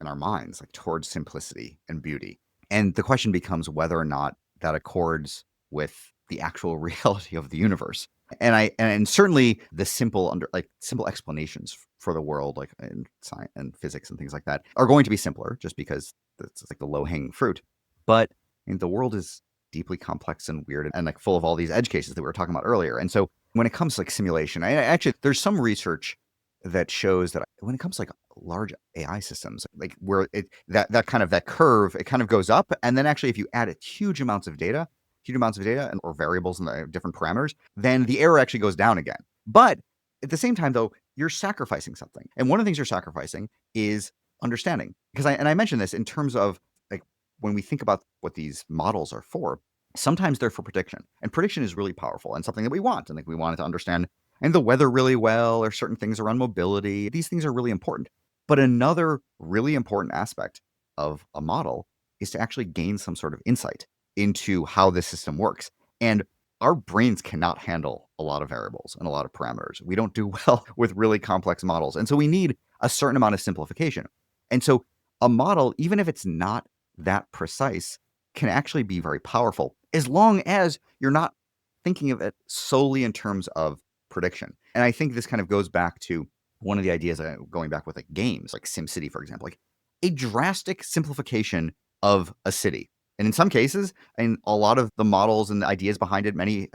our minds, like towards simplicity and beauty. And the question becomes whether or not that accords with the actual reality of the universe. And certainly the simple explanations for the world, like in science and physics and things like that, are going to be simpler just because it's like the low hanging fruit. But the world is deeply complex and weird and like full of all these edge cases that we were talking about earlier. And so when it comes to like simulation, actually there's some research that shows that when it comes to like large AI systems, like where that curve, it kind of goes up, and then actually if you add huge amounts of data and or variables and the different parameters, then the error actually goes down again. But at the same time, though, you're sacrificing something, and one of the things you're sacrificing is understanding. Because I mentioned this in terms of like when we think about what these models are for, sometimes they're for prediction, and prediction is really powerful and something that we want, and like we want it to understand and the weather really well or certain things around mobility. These things are really important. But another really important aspect of a model is to actually gain some sort of insight into how the system works. And our brains cannot handle a lot of variables and a lot of parameters. We don't do well with really complex models. And so we need a certain amount of simplification. And so a model, even if it's not that precise, can actually be very powerful as long as you're not thinking of it solely in terms of prediction. And I think this kind of goes back to one of the ideas going back with like games, like SimCity, for example, like a drastic simplification of a city. And in some cases, and a lot of the models and the ideas behind it, many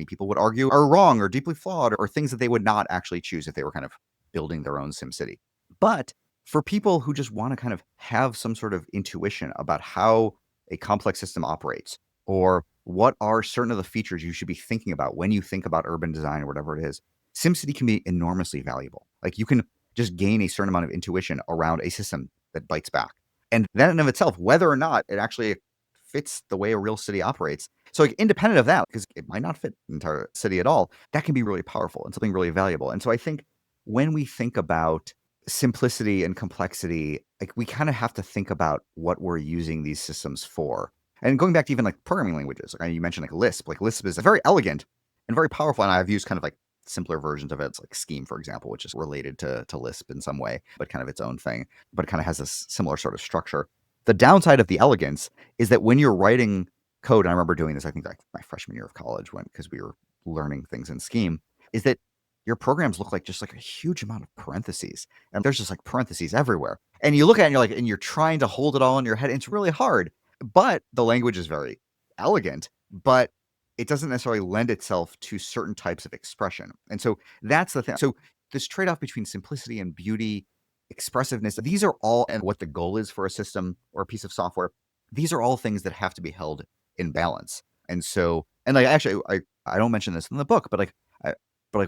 people would argue are wrong or deeply flawed or things that they would not actually choose if they were kind of building their own SimCity. But for people who just want to kind of have some sort of intuition about how a complex system operates, or what are certain of the features you should be thinking about when you think about urban design or whatever it is, SimCity can be enormously valuable. Like you can just gain a certain amount of intuition around a system that bites back. And that in and of itself, whether or not it actually fits the way a real city operates. So like independent of that, because it might not fit the entire city at all, that can be really powerful and something really valuable. And so I think when we think about simplicity and complexity, like we kind of have to think about what we're using these systems for. And going back to even like programming languages, like you mentioned like Lisp is very elegant and very powerful. And I've used kind of like simpler versions of it. It's like Scheme, for example, which is related to Lisp in some way, but kind of its own thing, but it kind of has this similar sort of structure. The downside of the elegance is that when you're writing code, and I remember doing this, I think like my freshman year of college because we were learning things in Scheme, is that your programs look like just like a huge amount of parentheses, and there's just like parentheses everywhere. And you look at it and you're like, and you're trying to hold it all in your head. And it's really hard, but the language is very elegant, but it doesn't necessarily lend itself to certain types of expression. And so that's the thing. So this trade-off between simplicity and beauty, expressiveness, these are all, and what the goal is for a system or a piece of software, these are all things that have to be held in balance. And so, and like actually, I don't mention this in the book, but like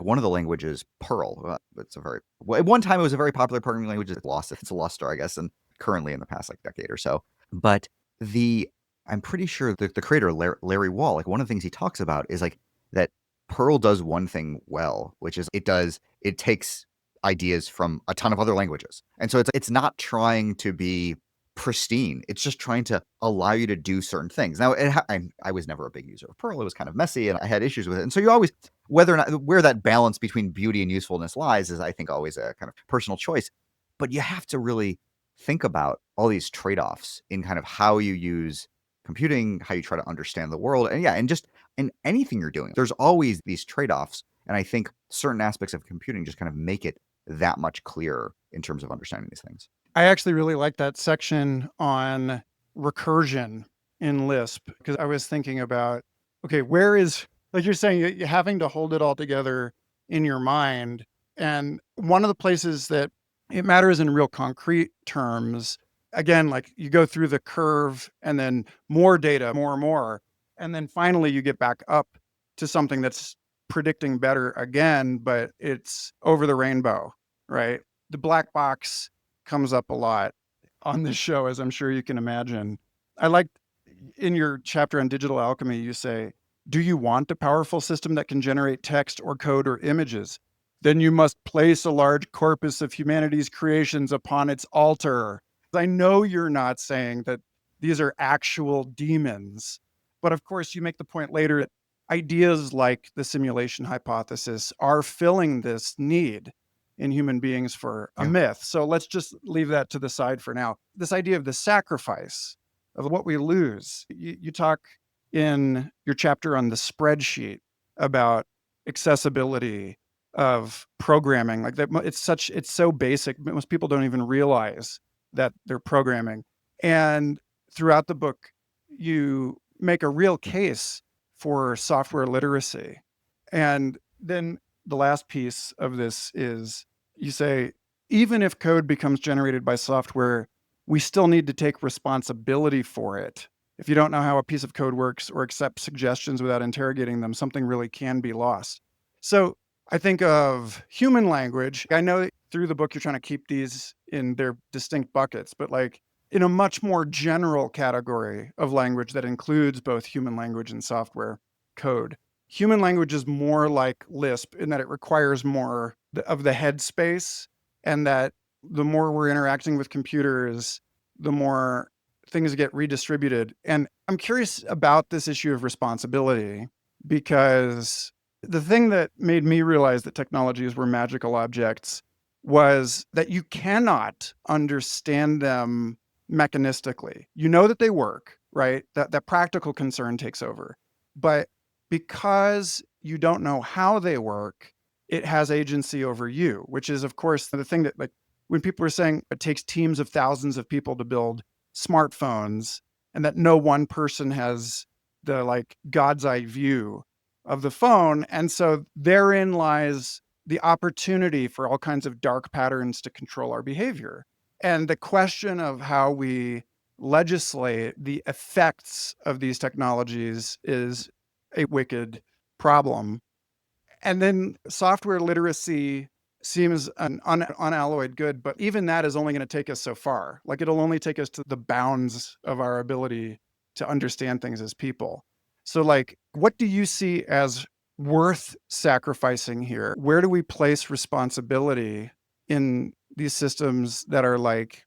one of the languages, Perl. It's a very at one time it was a very popular programming language. It's lost its luster, I guess, and currently in the past like decade or so. But I'm pretty sure the creator Larry Wall, like one of the things he talks about is like that Perl does one thing well, which is it takes ideas from a ton of other languages, and so it's not trying to be pristine. It's just trying to allow you to do certain things. Now, I was never a big user of Perl. It was kind of messy, and I had issues with it. And so you always, whether or not where that balance between beauty and usefulness lies, is I think always a kind of personal choice. But you have to really think about all these trade-offs in kind of how you use computing, how you try to understand the world, and and just in anything you're doing. There's always these trade-offs, and I think certain aspects of computing just kind of make it that much clearer in terms of understanding these things. I actually really like that section on recursion in Lisp because I was thinking about, okay, where is, like you're saying, you're having to hold it all together in your mind. And one of the places that it matters in real concrete terms. Again, like you go through the curve and then more data, more. And then finally you get back up to something that's predicting better again, but it's over the rainbow, right? The black box comes up a lot on this show, as I'm sure you can imagine. I like in your chapter on digital alchemy, you say, do you want a powerful system that can generate text or code or images? Then you must place a large corpus of humanity's creations upon its altar. I know you're not saying that these are actual demons, but of course, you make the point later that ideas like the simulation hypothesis are filling this need in human beings for a Yeah. myth. So let's just leave that to the side for now. This idea of the sacrifice of what we lose. You talk in your chapter on the spreadsheet about accessibility of programming. Like that, it's so basic. Most people don't even realize that they're programming. And throughout the book, you make a real case for software literacy. And then the last piece of this is you say, even if code becomes generated by software, we still need to take responsibility for it. If you don't know how a piece of code works or accept suggestions without interrogating them, something really can be lost. So I think of human language. I know through the book you're trying to keep these in their distinct buckets, but like in a much more general category of language that includes both human language and software code. Human language is more like Lisp in that it requires more of the head space, and that the more we're interacting with computers, the more things get redistributed. And I'm curious about this issue of responsibility, because the thing that made me realize that technologies were magical objects was that you cannot understand them mechanistically. You know that they work, right? That practical concern takes over. But because you don't know how they work, it has agency over you, which is, of course, the thing that, like, when people are saying it takes teams of thousands of people to build smartphones and that no one person has the like God's eye view of the phone. And so therein lies the opportunity for all kinds of dark patterns to control our behavior. And the question of how we legislate the effects of these technologies is a wicked problem. And then software literacy seems an unalloyed good, but even that is only going to take us so far. Like it'll only take us to the bounds of our ability to understand things as people. So like, what do you see as worth sacrificing here? Where do we place responsibility in these systems that are like,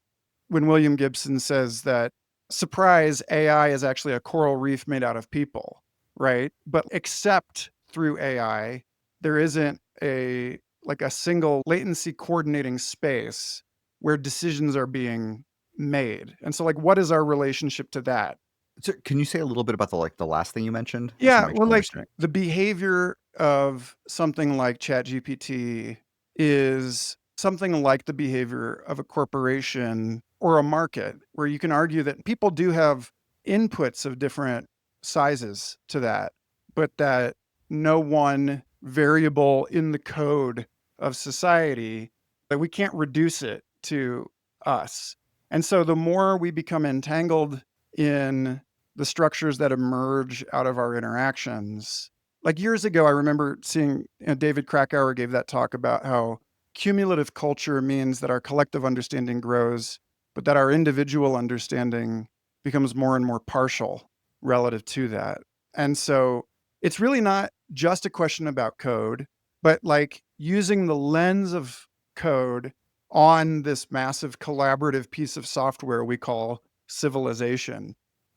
when William Gibson says that, surprise, AI is actually a coral reef made out of people, right? But except through AI, there isn't a single latency coordinating space where decisions are being made. And so like, what is our relationship to that? So can you say a little bit about the last thing you mentioned? Just to Yeah, make well, sure I like understand. the behavior of something like ChatGPT is something like the behavior of a corporation or a market, where you can argue that people do have inputs of different sizes to that, but that no one variable in the code of society, that we can't reduce it to us. And so the more we become entangled in the structures that emerge out of our interactions. Like years ago, I remember seeing David Krakauer gave that talk about how cumulative culture means that our collective understanding grows, but that our individual understanding becomes more and more partial relative to that. And so it's really not just a question about code, but like using the lens of code on this massive collaborative piece of software we call civilization.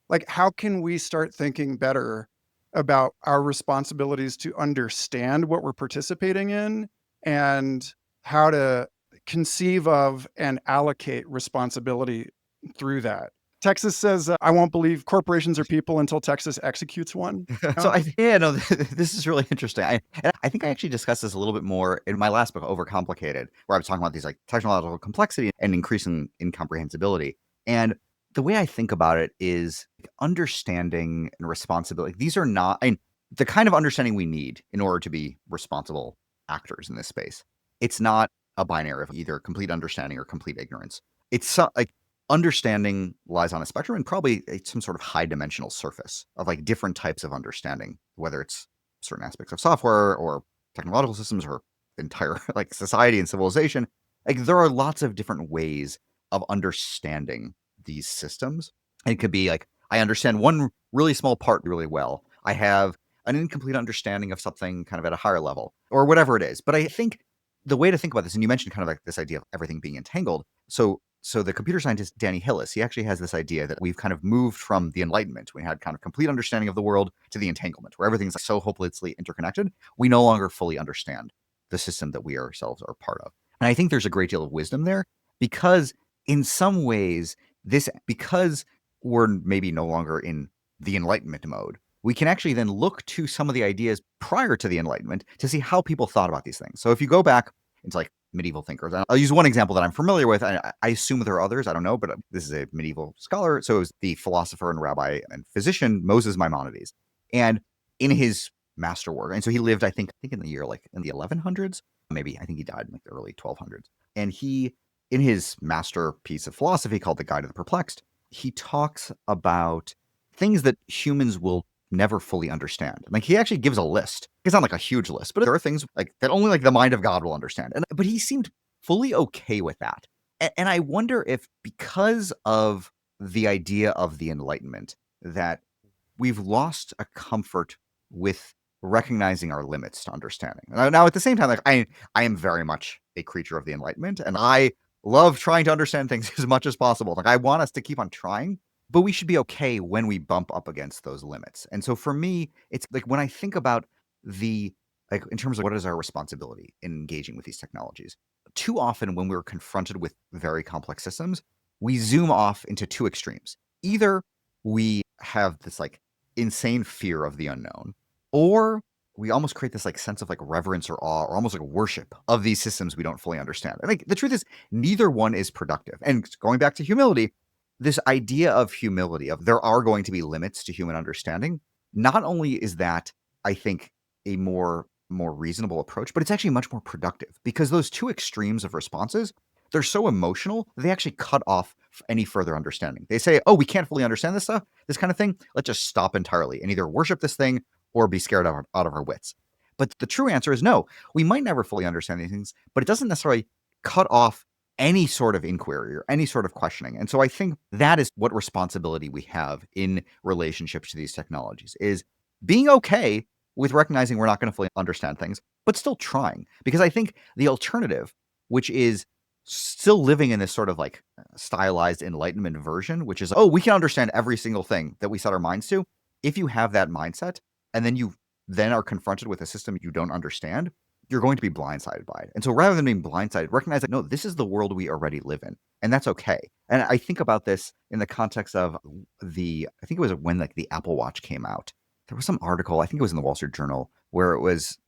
Like, how can we start thinking better about our responsibilities to understand what we're participating in and how to conceive of and allocate responsibility through that? Texas says, I won't believe corporations are people until Texas executes one. So yeah, no, this is really interesting. And I think I actually discussed this a little bit more in my last book, Overcomplicated, where I was talking about these like technological complexity and increasing incomprehensibility. And the way I think about it is understanding and responsibility. These are not, the kind of understanding we need in order to be responsible actors in this space. It's not a binary of either complete understanding or complete ignorance. Like understanding lies on a spectrum and probably some sort of high dimensional surface of like different types of understanding, whether it's certain aspects of software or technological systems or entire like society and civilization. Like there are lots of different ways of understanding these systems. It could be like I understand one really small part really well. I have an incomplete understanding of something kind of at a higher level or whatever it is. But I think the way to think about this, and you mentioned kind of like this idea of everything being entangled. So the computer scientist Danny Hillis, he actually has this idea that we've kind of moved from the Enlightenment. We had kind of complete understanding of the world to the entanglement, where everything's like so hopelessly interconnected. We no longer fully understand the system that we ourselves are part of. And I think there's a great deal of wisdom there because in some ways, because we're maybe no longer in the Enlightenment mode, we can actually then look to some of the ideas prior to the Enlightenment to see how people thought about these things. So if you go back into like medieval thinkers, I'll use one example that I'm familiar with. I assume there are others. I don't know, but this is a medieval scholar. So it was the philosopher and rabbi and physician Moses Maimonides. And in his masterwork, and so he lived, I think in the year like in the 1100s, maybe I think he died in like the early 1200s. And he, in his masterpiece of philosophy called The Guide to the Perplexed, he talks about things that humans will never fully understand. Like he actually gives a list. It's not like a huge list, but there are things like that only like the mind of God will understand. But he seemed fully okay with that. And I wonder if because of the idea of the Enlightenment that we've lost a comfort with recognizing our limits to understanding. Now at the same time, like I am very much a creature of the Enlightenment, and I love trying to understand things as much as possible. Like I want us to keep on trying, but we should be okay when we bump up against those limits. And so for me, it's like when I think about the like in terms of what is our responsibility in engaging with these technologies, too often when we're confronted with very complex systems, we zoom off into two extremes. Either we have this like insane fear of the unknown, or we almost create this like sense of like reverence or awe or almost like worship of these systems we don't fully understand. And like the truth is neither one is productive. And going back to humility, this idea of humility, of there are going to be limits to human understanding, not only is that, I think, a more reasonable approach, but it's actually much more productive because those two extremes of responses, they're so emotional, they actually cut off any further understanding. They say, oh, we can't fully understand this stuff, this kind of thing. Let's just stop entirely and either worship this thing or be scared out of our wits. But the true answer is no, we might never fully understand these things, but it doesn't necessarily cut off any sort of inquiry or any sort of questioning. And so I think that is what responsibility we have in relationships to these technologies is being okay with recognizing we're not going to fully understand things, but still trying. Because I think the alternative, which is still living in this sort of like stylized enlightenment version, which is, oh, we can understand every single thing that we set our minds to. If you have that mindset and then you then are confronted with a system you don't understand, you're going to be blindsided by it. And so rather than being blindsided, recognize that, no, this is the world we already live in. And that's okay. And I think about this in the context of I think it was when like the Apple Watch came out. There was some article, I think it was in the Wall Street Journal, where it was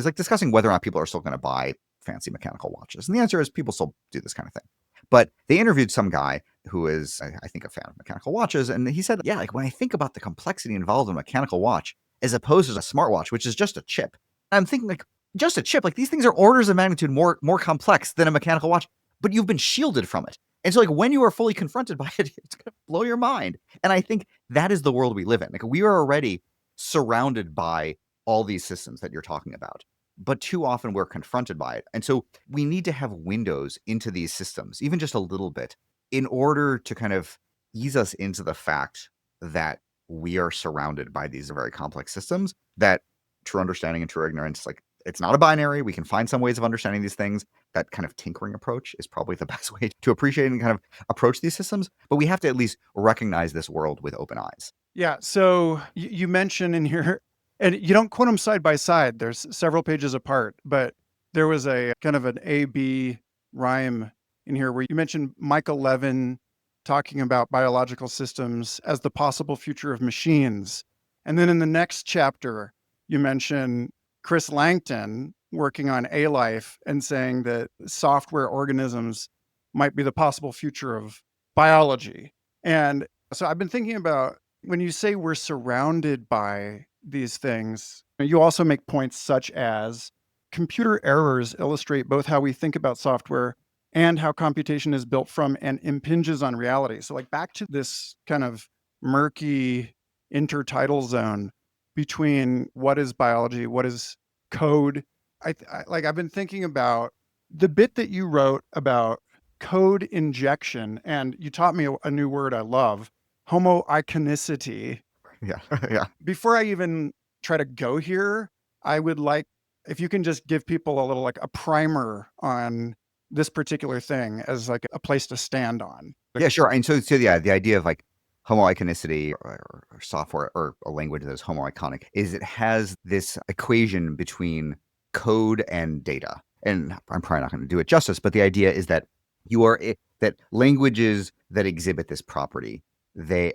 like discussing whether or not people are still going to buy fancy mechanical watches. And the answer is people still do this kind of thing. But they interviewed some guy who is, I think, a fan of mechanical watches. And he said, yeah, like when I think about the complexity involved in a mechanical watch, as opposed to a smartwatch, which is just a chip, I'm thinking like, just a chip, like these things are orders of magnitude more complex than a mechanical watch, but you've been shielded from it. And so like when you are fully confronted by it, it's going to blow your mind. And I think that is the world we live in. Like we are already surrounded by all these systems that you're talking about, but too often we're confronted by it. And so we need to have windows into these systems, even just a little bit, in order to kind of ease us into the fact that we are surrounded by these very complex systems, that true understanding and true ignorance, like it's not a binary. We can find some ways of understanding these things. That kind of tinkering approach is probably the best way to appreciate and kind of approach these systems. But we have to at least recognize this world with open eyes. Yeah. So you mentioned in here, and you don't quote them side by side. There's several pages apart, but there was a kind of an A-B rhyme in here where you mentioned Michael Levin talking about biological systems as the possible future of machines. And then in the next chapter, you mention Chris Langton working on A-Life and saying that software organisms might be the possible future of biology. And so I've been thinking about when you say we're surrounded by these things, you also make points such as computer errors illustrate both how we think about software and how computation is built from and impinges on reality. So like back to this kind of murky intertidal zone between what is biology, what is code. I've been thinking about the bit that you wrote about code injection, and you taught me a new word I love, homoiconicity. Yeah. Yeah. Before I even try to go here, I would like if you can just give people a little like a primer on this particular thing as like a place to stand on. Yeah, sure. And so yeah, the idea of like homoiconicity or software or a language that is homoiconic is it has this equation between code and data. And I'm probably not going to do it justice, but the idea is that that languages that exhibit this property, they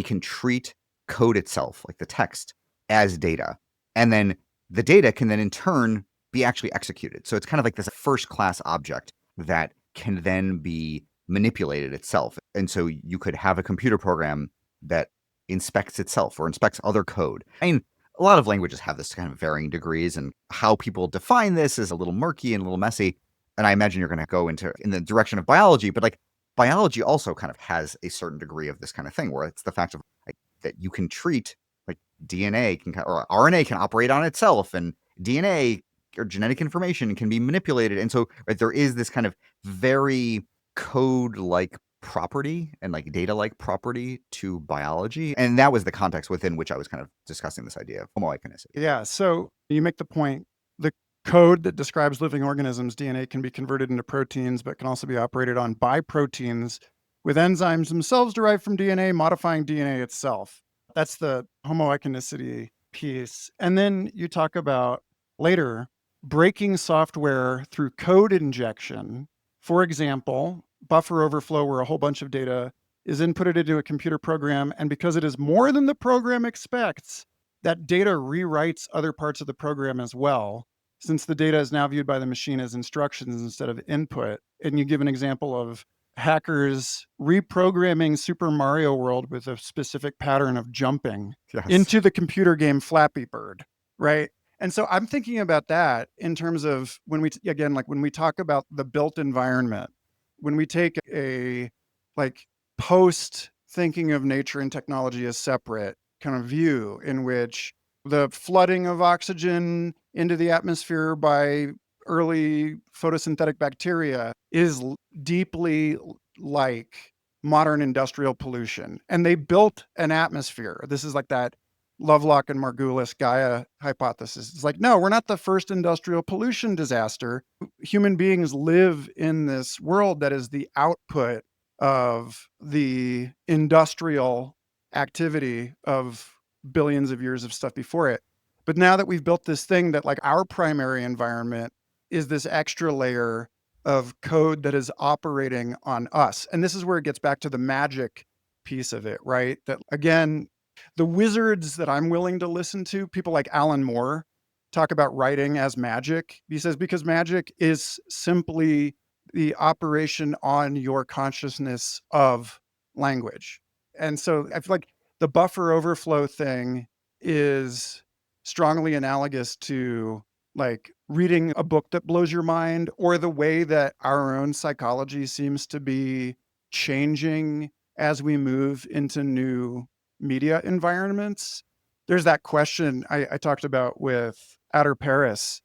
can treat code itself, like the text, as data. And then the data can then in turn be actually executed. So it's kind of like this first class object that can then be manipulated itself. And so you could have a computer program that inspects itself or inspects other code. I mean, a lot of languages have this kind of varying degrees, and how people define this is a little murky and a little messy. And I imagine you're going to go in the direction of biology, but like biology also kind of has a certain degree of this kind of thing where it's the fact of like that you can treat like DNA can or RNA can operate on itself, and DNA or genetic information can be manipulated. And so right, there is this kind of very code-like property and like data-like property to biology. And that was the context within which I was kind of discussing this idea of homoiconicity. Yeah. So you make the point the code that describes living organisms, DNA, can be converted into proteins, but can also be operated on by proteins with enzymes themselves derived from DNA, modifying DNA itself. That's the homoiconicity piece. And then you talk about later breaking software through code injection. For example, buffer overflow, where a whole bunch of data is inputted into a computer program. And because it is more than the program expects, that data rewrites other parts of the program as well, since the data is now viewed by the machine as instructions instead of input. And you give an example of hackers reprogramming Super Mario World with a specific pattern of jumping into the computer game Flappy Bird, right? And so I'm thinking about that in terms of when we talk about the built environment, when we take a like post thinking of nature and technology as separate kind of view in which the flooding of oxygen into the atmosphere by early photosynthetic bacteria is deeply like modern industrial pollution. And they built an atmosphere. This is like that Lovelock and Margulis Gaia hypothesis. It's like, no, we're not the first industrial pollution disaster. Human beings live in this world that is the output of the industrial activity of billions of years of stuff before it. But now that we've built this thing that like our primary environment is this extra layer of code that is operating on us. And this is where it gets back to the magic piece of it, right? That again, the wizards that I'm willing to listen to, people like Alan Moore, talk about writing as magic. He says, because magic is simply the operation on your consciousness of language. And so I feel like the buffer overflow thing is strongly analogous to like reading a book that blows your mind, or the way that our own psychology seems to be changing as we move into new media environments. There's that question I talked about with Outer Paris.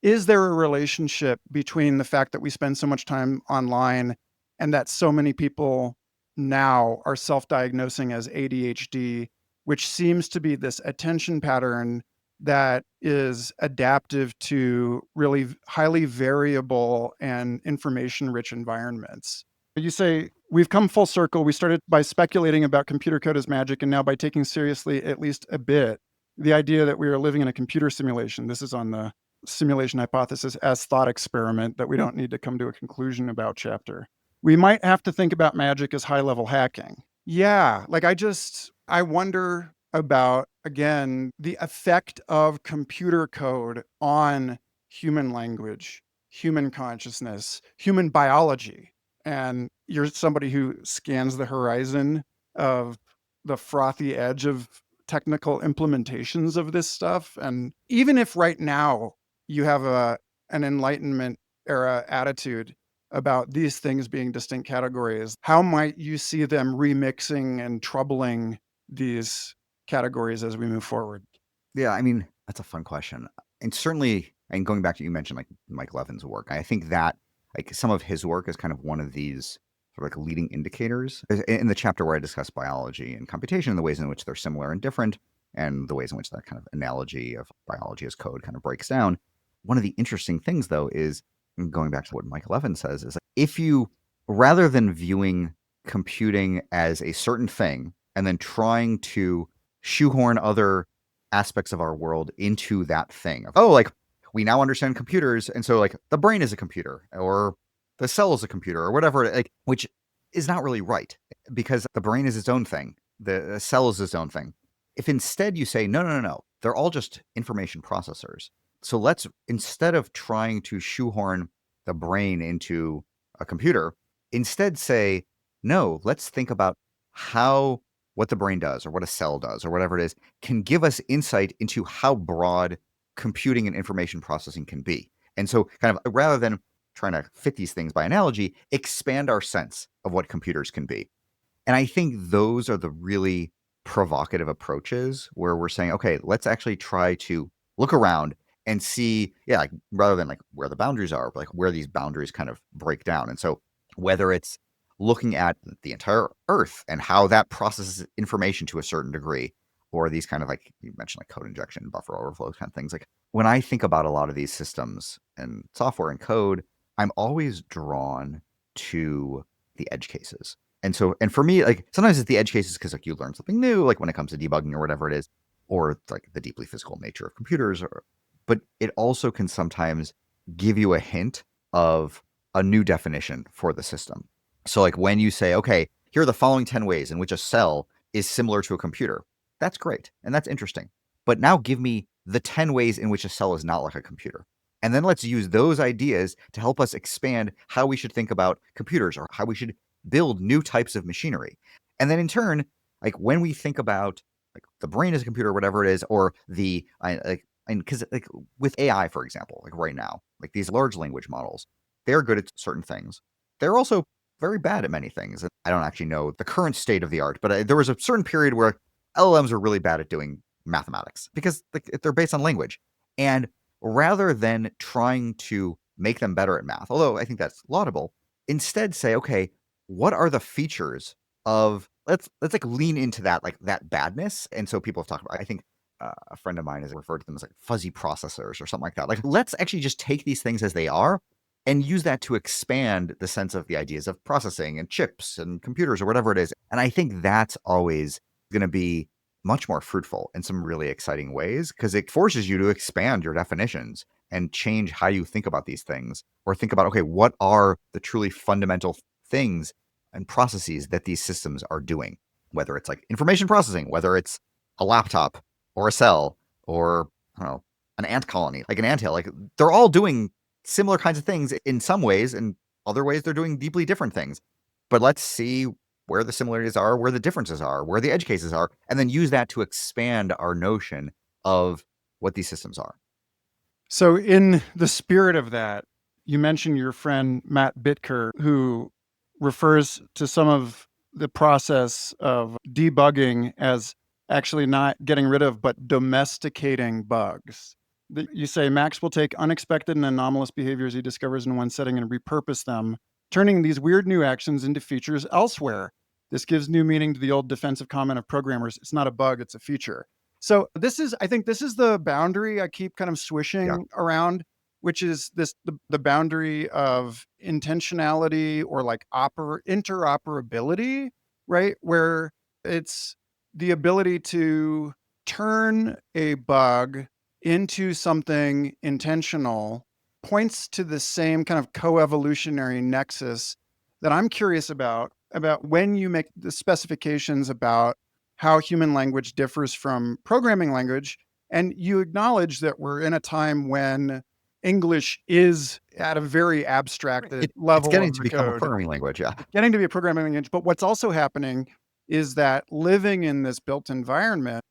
Is there a relationship between the fact that we spend so much time online and that so many people now are self-diagnosing as ADHD, which seems to be this attention pattern that is adaptive to really highly variable and information-rich environments? You say, we've come full circle. We started by speculating about computer code as magic, and now by taking seriously, at least a bit, the idea that we are living in a computer simulation. This is on the simulation hypothesis as thought experiment that we don't need to come to a conclusion about chapter. We might have to think about magic as high-level hacking. Yeah, like I wonder about, again, the effect of computer code on human language, human consciousness, human biology. And you're somebody who scans the horizon of the frothy edge of technical implementations of this stuff. And even if right now you have a an Enlightenment era attitude about these things being distinct categories, how might you see them remixing and troubling these categories as we move forward? Yeah, I mean, that's a fun question. And certainly, and going back to you mentioned like Mike Levin's work, I think that like some of his work is kind of one of these sort of like leading indicators. In the chapter where I discuss biology and computation and the ways in which they're similar and different, and the ways in which that kind of analogy of biology as code kind of breaks down. One of the interesting things, though, is going back to what Mike Levin says, is like, if you, rather than viewing computing as a certain thing and then trying to shoehorn other aspects of our world into that thing. Oh, like we now understand computers, and so like the brain is a computer, or the cell is a computer, or whatever. Like, which is not really right, because the brain is its own thing, the cell is its own thing. If instead you say no, no, no, no, they're all just information processors. So let's, instead of trying to shoehorn the brain into a computer, instead say no. Let's think about how what the brain does, or what a cell does, or whatever it is, can give us insight into how broad computing and information processing can be. And so, kind of rather than trying to fit these things by analogy, expand our sense of what computers can be. And I think those are the really provocative approaches where we're saying, okay, let's actually try to look around and see, yeah, like rather than like where the boundaries are, like where these boundaries kind of break down. And so, whether it's looking at the entire Earth and how that processes information to a certain degree, or these kind of like you mentioned, like code injection, buffer overflows, kind of things. Like when I think about a lot of these systems and software and code, I'm always drawn to the edge cases. And so, and for me, like sometimes it's the edge cases because like you learn something new, like when it comes to debugging or whatever it is, or like the deeply physical nature of computers, or but it also can sometimes give you a hint of a new definition for the system. So like when you say, okay, here are the following 10 ways in which a cell is similar to a computer. That's great. And that's interesting. But now give me the 10 ways in which a cell is not like a computer. And then let's use those ideas to help us expand how we should think about computers, or how we should build new types of machinery. And then in turn, like when we think about like the brain as a computer, or whatever it is, or the like, and because like with AI, for example, like right now, like these large language models, they're good at certain things. They're also very bad at many things. And I don't actually know the current state of the art, but there was a certain period where LLMs are really bad at doing mathematics because like, they're based on language. And rather than trying to make them better at math, although I think that's laudable, instead say, okay, what are the features of let's like lean into that, like that badness. And so people have talked about, I think a friend of mine has referred to them as like fuzzy processors or something like that. Like let's actually just take these things as they are and use that to expand the sense of the ideas of processing and chips and computers or whatever it is. And I think that's always going to be much more fruitful in some really exciting ways, because it forces you to expand your definitions and change how you think about these things, or think about, okay, what are the truly fundamental things and processes that these systems are doing, whether it's like information processing, whether it's a laptop or a cell, or I don't know, an ant colony, like an anthill, like they're all doing similar kinds of things in some ways, and other ways they're doing deeply different things. But let's see where the similarities are, where the differences are, where the edge cases are, and then use that to expand our notion of what these systems are. So, in the spirit of that, you mentioned your friend Matt Bitker, who refers to some of the process of debugging as actually not getting rid of, but domesticating bugs. You say Max will take unexpected and anomalous behaviors he discovers in one setting and repurpose them, turning these weird new actions into features elsewhere. This gives new meaning to the old defensive comment of programmers: it's not a bug, it's a feature. So I think this is the boundary I keep kind of swishing around, which is the boundary of intentionality, or like interoperability, right? Where it's the ability to turn a bug into something intentional points to the same kind of coevolutionary nexus that I'm curious about when you make the specifications about how human language differs from programming language. And you acknowledge that we're in a time when English is at a very abstracted level It's getting of to the become a code, programming language, yeah. getting to be a programming language. But what's also happening is that living in this built environment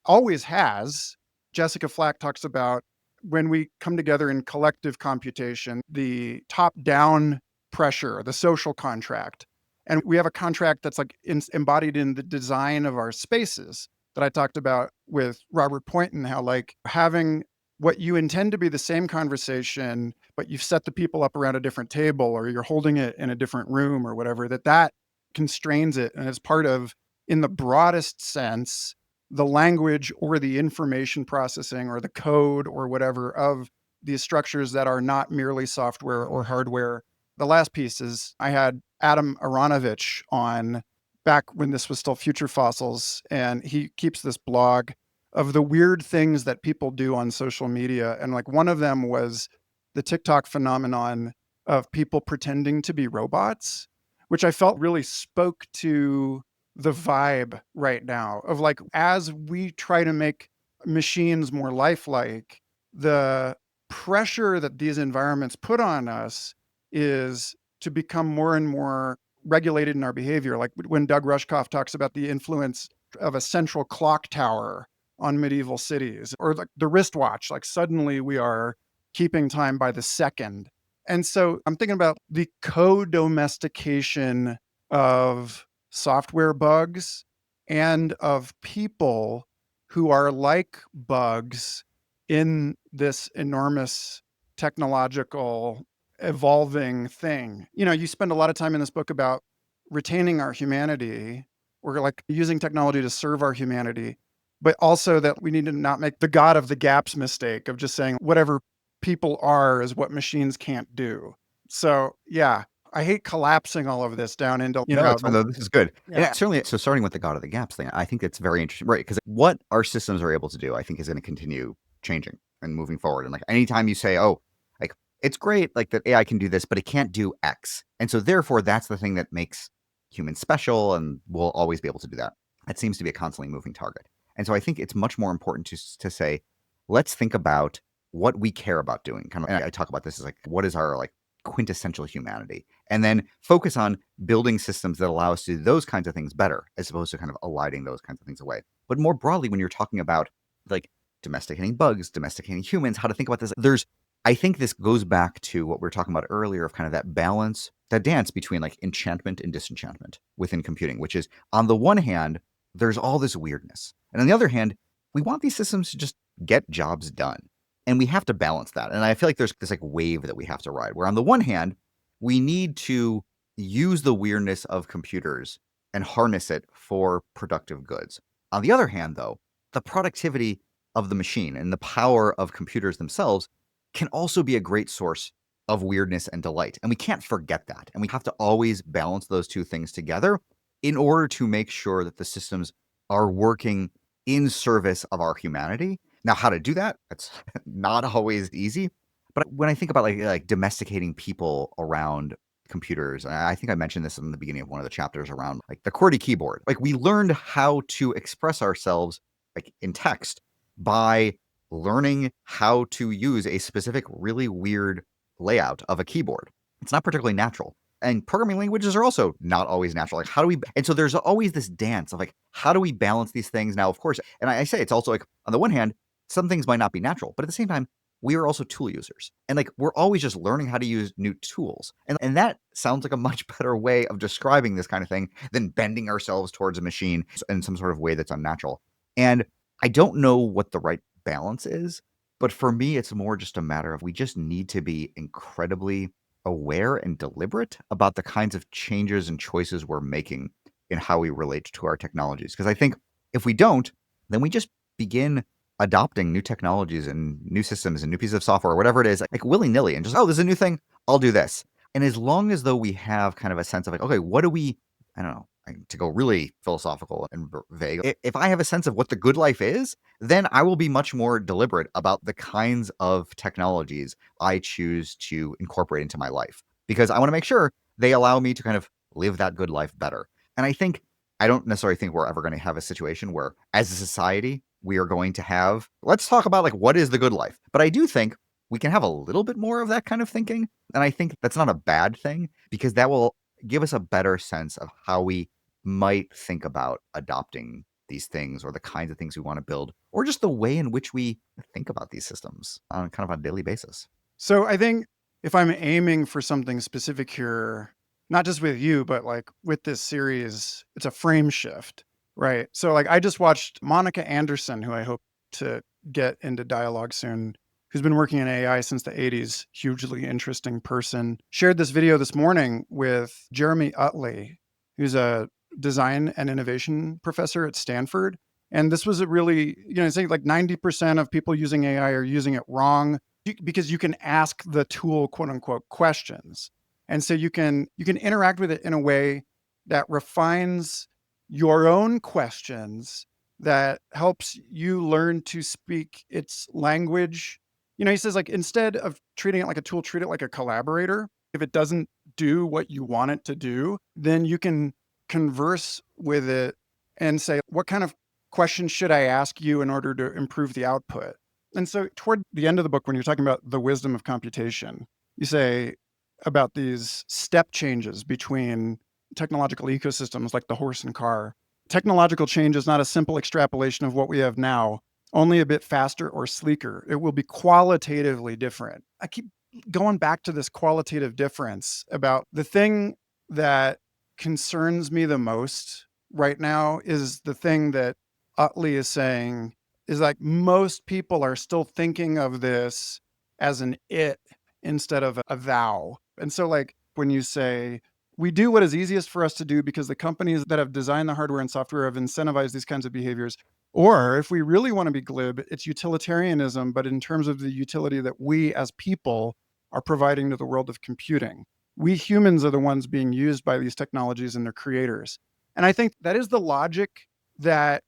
always has. Jessica Flack talks about when we come together in collective computation, the top-down pressure, the social contract, and we have a contract that's like embodied in the design of our spaces that I talked about with Robert Poynton, how like having what you intend to be the same conversation, but you've set the people up around a different table or you're holding it in a different room or whatever, that constrains it. And it's part of, in the broadest sense, the language or the information processing or the code or whatever of these structures that are not merely software or hardware. The last piece is I had Adam Aronovich on back when this was still Future Fossils, and he keeps this blog of the weird things that people do on social media. And like one of them was the TikTok phenomenon of people pretending to be robots, which I felt really spoke to the vibe right now of like, as we try to make machines more lifelike, the pressure that these environments put on us is to become more and more regulated in our behavior. Like when Doug Rushkoff talks about the influence of a central clock tower on medieval cities, or like the wristwatch, like suddenly we are keeping time by the second. And so I'm thinking about the co-domestication of software bugs and of people who are like bugs in this enormous technological evolving thing. You know, you spend a lot of time in this book about retaining our humanity, or like using technology to serve our humanity, but also that we need to not make the God of the gaps mistake of just saying whatever people are is what machines can't do. So yeah, I hate collapsing all of this down into, No, it's fine, though. This is good. Yeah. And certainly, so starting with the God of the gaps thing, I think it's very interesting, right? Because what our systems are able to do, I think, is going to continue changing and moving forward. And like anytime you say, oh, like it's great, like that AI can do this, but it can't do X. And so therefore, that's the thing that makes humans special, and we'll always be able to do that. That seems to be a constantly moving target. And so I think it's much more important to say, let's think about what we care about doing. Kind of, and I talk about this as like, what is our like quintessential humanity? And then focus on building systems that allow us to do those kinds of things better, as opposed to kind of eliding those kinds of things away. But more broadly, when you're talking about like domesticating bugs, domesticating humans, how to think about this, I think this goes back to what we were talking about earlier of kind of that balance, that dance between like enchantment and disenchantment within computing, which is on the one hand, there's all this weirdness. And on the other hand, we want these systems to just get jobs done. And we have to balance that. And I feel like there's this like wave that we have to ride, where on the one hand, we need to use the weirdness of computers and harness it for productive goods. On the other hand, though, the productivity of the machine and the power of computers themselves can also be a great source of weirdness and delight. And we can't forget that. And we have to always balance those two things together in order to make sure that the systems are working in service of our humanity. Now, how to do that, that's not always easy. But when I think about like domesticating people around computers, and I think I mentioned this in the beginning of one of the chapters around like the QWERTY keyboard. Like we learned how to express ourselves like in text by learning how to use a specific really weird layout of a keyboard. It's not particularly natural. And programming languages are also not always natural. Like how do we, and so there's always this dance of like, how do we balance these things? Now, of course, and I say it's also like, on the one hand, some things might not be natural, but at the same time, we are also tool users. And like we're always just learning how to use new tools. And that sounds like a much better way of describing this kind of thing than bending ourselves towards a machine in some sort of way that's unnatural. And I don't know what the right balance is, but for me, it's more just a matter of we just need to be incredibly aware and deliberate about the kinds of changes and choices we're making in how we relate to our technologies. Because I think if we don't, then we just begin adopting new technologies and new systems and new pieces of software or whatever it is, like willy-nilly, and just, oh, there's a new thing, I'll do this. And as long as though we have kind of a sense of like, okay, what do we, I don't know, to go really philosophical and vague, if I have a sense of what the good life is, then I will be much more deliberate about the kinds of technologies I choose to incorporate into my life, because I want to make sure they allow me to kind of live that good life better. And I don't necessarily think we're ever going to have a situation where, as a society, we are going to have, let's talk about like, what is the good life? But I do think we can have a little bit more of that kind of thinking. And I think that's not a bad thing, because that will give us a better sense of how we might think about adopting these things or the kinds of things we want to build, or just the way in which we think about these systems on kind of a daily basis. So I think if I'm aiming for something specific here, not just with you, but like with this series, it's a frame shift, right? So like I just watched Monica Anderson, who I hope to get into dialogue soon, who's been working in AI since the 80s, hugely interesting person, shared this video this morning with Jeremy Utley, who's a design and innovation professor at Stanford. And this was a really, saying like 90% of people using AI are using it wrong because you can ask the tool, quote unquote, questions. And so you can interact with it in a way that refines your own questions, that helps you learn to speak its language. He says, like, instead of treating it like a tool, treat it like a collaborator. If it doesn't do what you want it to do, then you can converse with it and say, what kind of questions should I ask you in order to improve the output? And so toward the end of the book, when you're talking about the wisdom of computation, you say about these step changes between technological ecosystems like the horse and car. Technological change is not a simple extrapolation of what we have now, only a bit faster or sleeker. It will be qualitatively different. I keep going back to this qualitative difference about the thing that concerns me the most right now is the thing that Utley is saying is like most people are still thinking of this as an it instead of a thou. And so like when you say, we do what is easiest for us to do because the companies that have designed the hardware and software have incentivized these kinds of behaviors. Or if we really want to be glib, it's utilitarianism, but in terms of the utility that we as people are providing to the world of computing. We humans are the ones being used by these technologies and their creators. And I think that is the logic that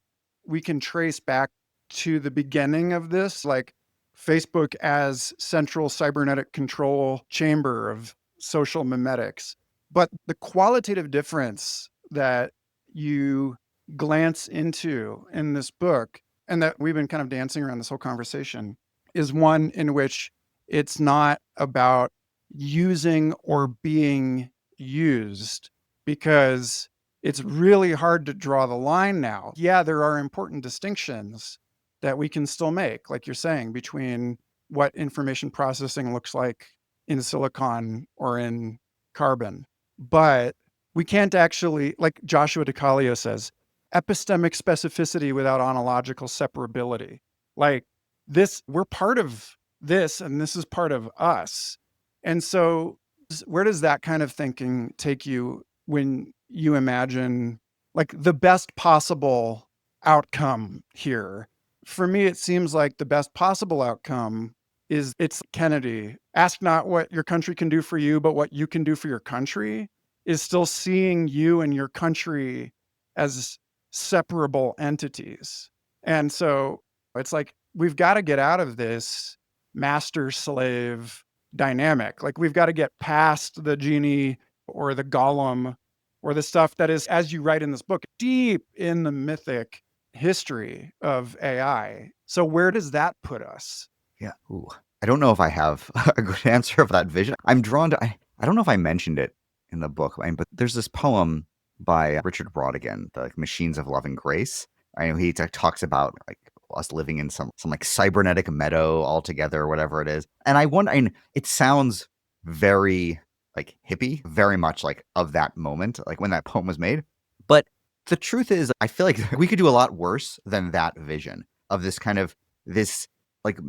we can trace back to the beginning of this, like Facebook as central cybernetic control chamber of social memetics. But the qualitative difference that you glance into in this book, and that we've been kind of dancing around this whole conversation, is one in which it's not about using or being used, because it's really hard to draw the line now. Yeah, there are important distinctions that we can still make, like you're saying, between what information processing looks like in silicon or in carbon. But we can't actually, like Joshua DiCalio says, epistemic specificity without ontological separability. Like this, we're part of this, and this is part of us. And so where does that kind of thinking take you when you imagine like the best possible outcome here? For me, it seems like the best possible outcome is it's Kennedy. Ask not what your country can do for you, but what you can do for your country, is still seeing you and your country as separable entities. And so it's like, we've got to get out of this master slave dynamic. Like we've got to get past the genie or the golem or the stuff that is, as you write in this book, deep in the mythic history of AI. So where does that put us? Yeah. Ooh. I don't know if I have a good answer of that vision. I'm drawn to, I don't know if I mentioned it in the book, but there's this poem by Richard Brautigan, the Machines of Love and Grace. I know he talks about like us living in some like cybernetic meadow all together or whatever it is. And I wonder, it sounds very like hippie, very much like of that moment, like when that poem was made. But the truth is, I feel like we could do a lot worse than that vision of this kind of this like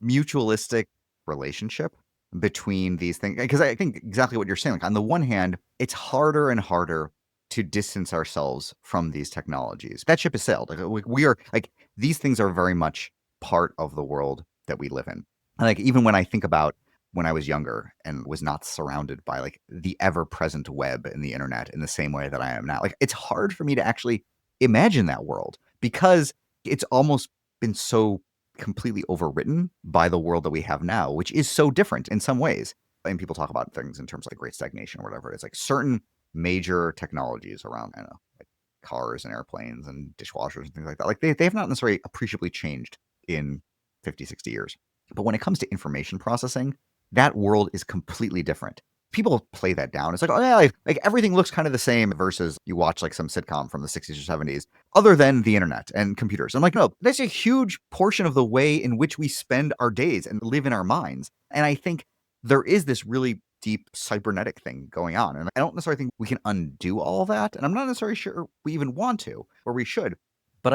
mutualistic relationship between these things. Because I think exactly what you're saying. Like on the one hand, it's harder and harder to distance ourselves from these technologies. That ship has sailed. Like we are like these things are very much part of the world that we live in. And like even when I think about when I was younger and was not surrounded by like the ever-present web and the internet in the same way that I am now, like it's hard for me to actually imagine that world because it's almost been so completely overwritten by the world that we have now, which is so different in some ways. And people talk about things in terms of like great stagnation or whatever. It's like certain major technologies around, I don't know, like cars and airplanes and dishwashers and things like that. Like they have not necessarily appreciably changed in 50, 60 years. But when it comes to information processing, that world is completely different. people play that down. It's like, oh yeah, like everything looks kind of the same versus you watch like some sitcom from the 60s or 70s, other than the internet and computers. I'm like, no, that's a huge portion of the way in which we spend our days and live in our minds. And I think there is this really deep cybernetic thing going on. And I don't necessarily think we can undo all that. And I'm not necessarily sure we even want to or we should. But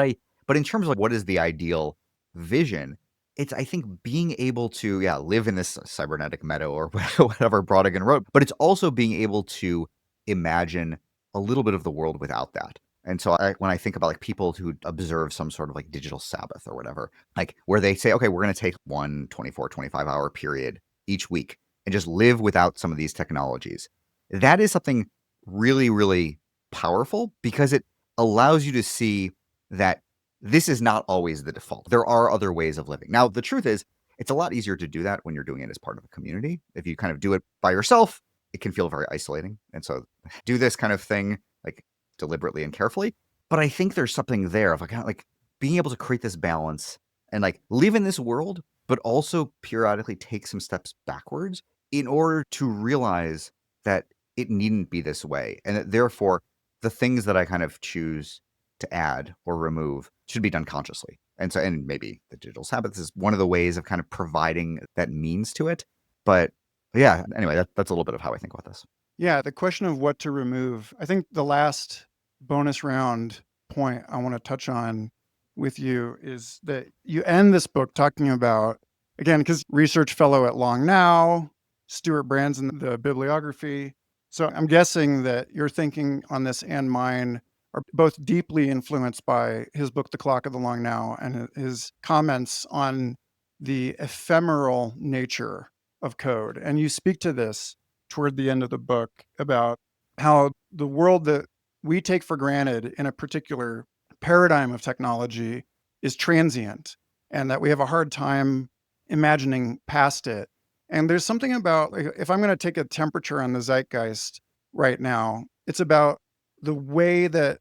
in terms of like, what is the ideal vision, it's, I think, being able to, yeah, live in this cybernetic meadow or whatever Brodigan wrote, but it's also being able to imagine a little bit of the world without that. And so when I think about like people who observe some sort of like digital Sabbath or whatever, like where they say, okay, we're going to take one 24, 25-hour period each week and just live without some of these technologies. That is something really, really powerful because it allows you to see that this is not always the default. There are other ways of living. Now, the truth is, it's a lot easier to do that when you're doing it as part of a community. If you kind of do it by yourself, it can feel very isolating. And so do this kind of thing like deliberately and carefully. But I think there's something there of like being able to create this balance and like live in this world, but also periodically take some steps backwards in order to realize that it needn't be this way. And that therefore, the things that I kind of choose to add or remove should be done consciously. And so, and maybe the digital Sabbath is one of the ways of kind of providing that means to it. But yeah, anyway, that's a little bit of how I think about this. Yeah, the question of what to remove. I think the last bonus round point I want to touch on with you is that you end this book talking about, again, because research fellow at Long Now, Stuart Brand's in the bibliography. So I'm guessing that your thinking on this and mine are both deeply influenced by his book, The Clock of the Long Now, and his comments on the ephemeral nature of code. And you speak to this toward the end of the book about how the world that we take for granted in a particular paradigm of technology is transient and that we have a hard time imagining past it. And there's something about, like, if I'm going to take a temperature on the zeitgeist right now, it's about the way that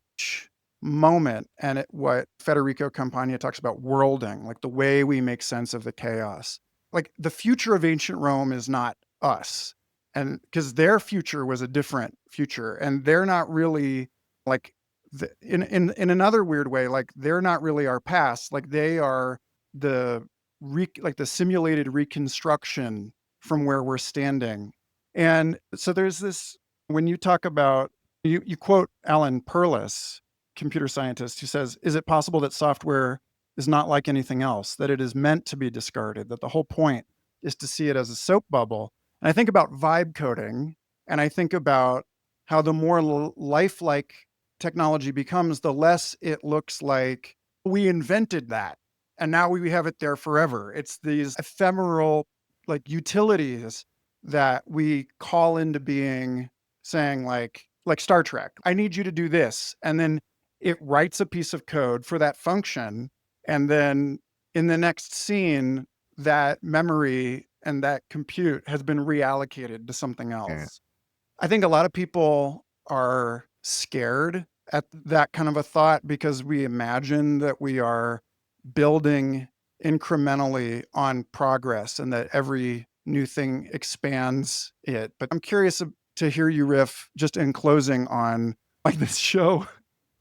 moment and what Federico Campagna talks about worlding, like the way we make sense of the chaos. Like the future of ancient Rome is not us. And because their future was a different future and they're not really like in another weird way, like they're not really our past, like they are the like the simulated reconstruction from where we're standing. And so there's this, when you talk about, you quote Alan Perlis, computer scientist, who says, is it possible that software is not like anything else, that it is meant to be discarded, that the whole point is to see it as a soap bubble? And I think about vibe coding, and I think about how the more lifelike technology becomes, the less it looks like we invented that. And now we have it there forever. It's these ephemeral like utilities that we call into being, saying like Star Trek, I need you to do this. And then it writes a piece of code for that function. And then in the next scene, that memory and that compute has been reallocated to something Yeah. else. I think a lot of people are scared at that kind of a thought because we imagine that we are building incrementally on progress and that every new thing expands it. But I'm curious to hear you riff just in closing on like this show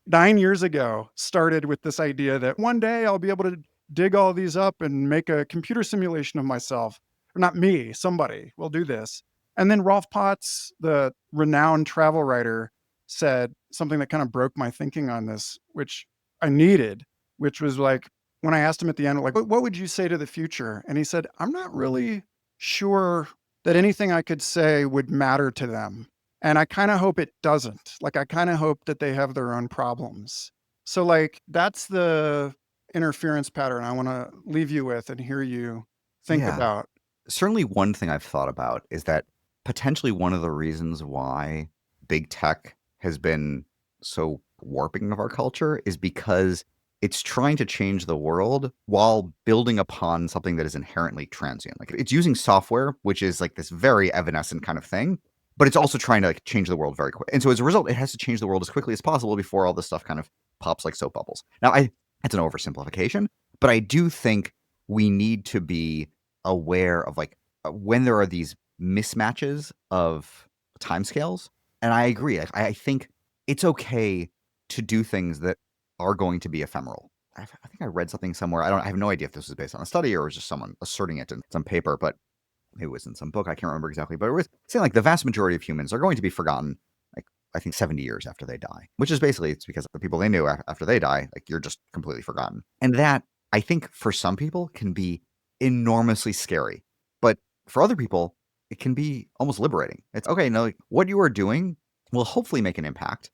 9 years ago started with this idea that one day I'll be able to dig all these up and make a computer simulation of myself. Or not me, somebody will do this. And then Rolf Potts, the renowned travel writer, said something that kind of broke my thinking on this, which I needed, which was like, when I asked him at the end, like, what would you say to the future? And he said, I'm not really sure that anything I could say would matter to them. And I kind of hope it doesn't. Like, I kind of hope that they have their own problems. So, like, that's the interference pattern I want to leave you with and hear you think Yeah. about. Certainly one thing I've thought about is that potentially one of the reasons why big tech has been so warping of our culture is because it's trying to change the world while building upon something that is inherently transient. Like it's using software, which is like this very evanescent kind of thing, but it's also trying to like change the world very quick. And so as a result, it has to change the world as quickly as possible before all this stuff kind of pops like soap bubbles. Now, it's an oversimplification, but I do think we need to be aware of like when there are these mismatches of timescales. And I agree. I think it's okay to do things that are going to be ephemeral. I think I read something somewhere. I have no idea if this was based on a study or was just someone asserting it in some paper, but it was in some book. I can't remember exactly, but it was saying like the vast majority of humans are going to be forgotten, like I think 70 years after they die, which is basically it's because the people they knew after they die, like you're just completely forgotten. And that I think for some people can be enormously scary, but for other people, it can be almost liberating. It's okay. No, like, what you are doing will hopefully make an impact,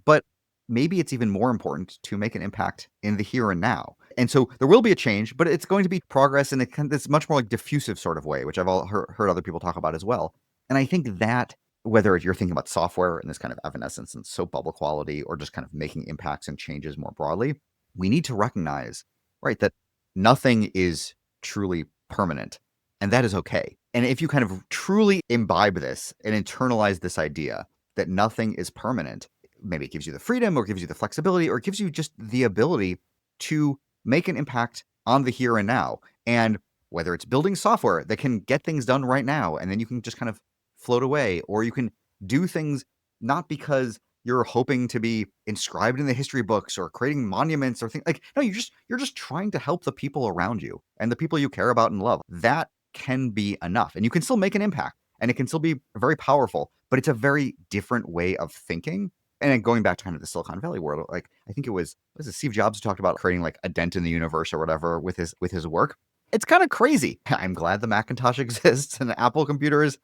but maybe it's even more important to make an impact in the here and now. And so there will be a change, but it's going to be progress in this much more like diffusive sort of way, which I've heard other people talk about as well. And I think that whether you're thinking about software and this kind of evanescence and soap bubble quality, or just kind of making impacts and changes more broadly, we need to recognize, right, that nothing is truly permanent, and that is okay. And if you kind of truly imbibe this and internalize this idea that nothing is permanent, maybe it gives you the freedom or gives you the flexibility or gives you just the ability to make an impact on the here and now. And whether it's building software that can get things done right now, and then you can just kind of float away, or you can do things not because you're hoping to be inscribed in the history books or creating monuments or things like, no, you're just trying to help the people around you and the people you care about and love. That can be enough. And you can still make an impact and it can still be very powerful, but it's a very different way of thinking. And then going back to kind of the Silicon Valley world, like I think it was Steve Jobs who talked about creating like a dent in the universe or whatever with his work. It's kind of crazy. I'm glad the Macintosh exists and the Apple computer is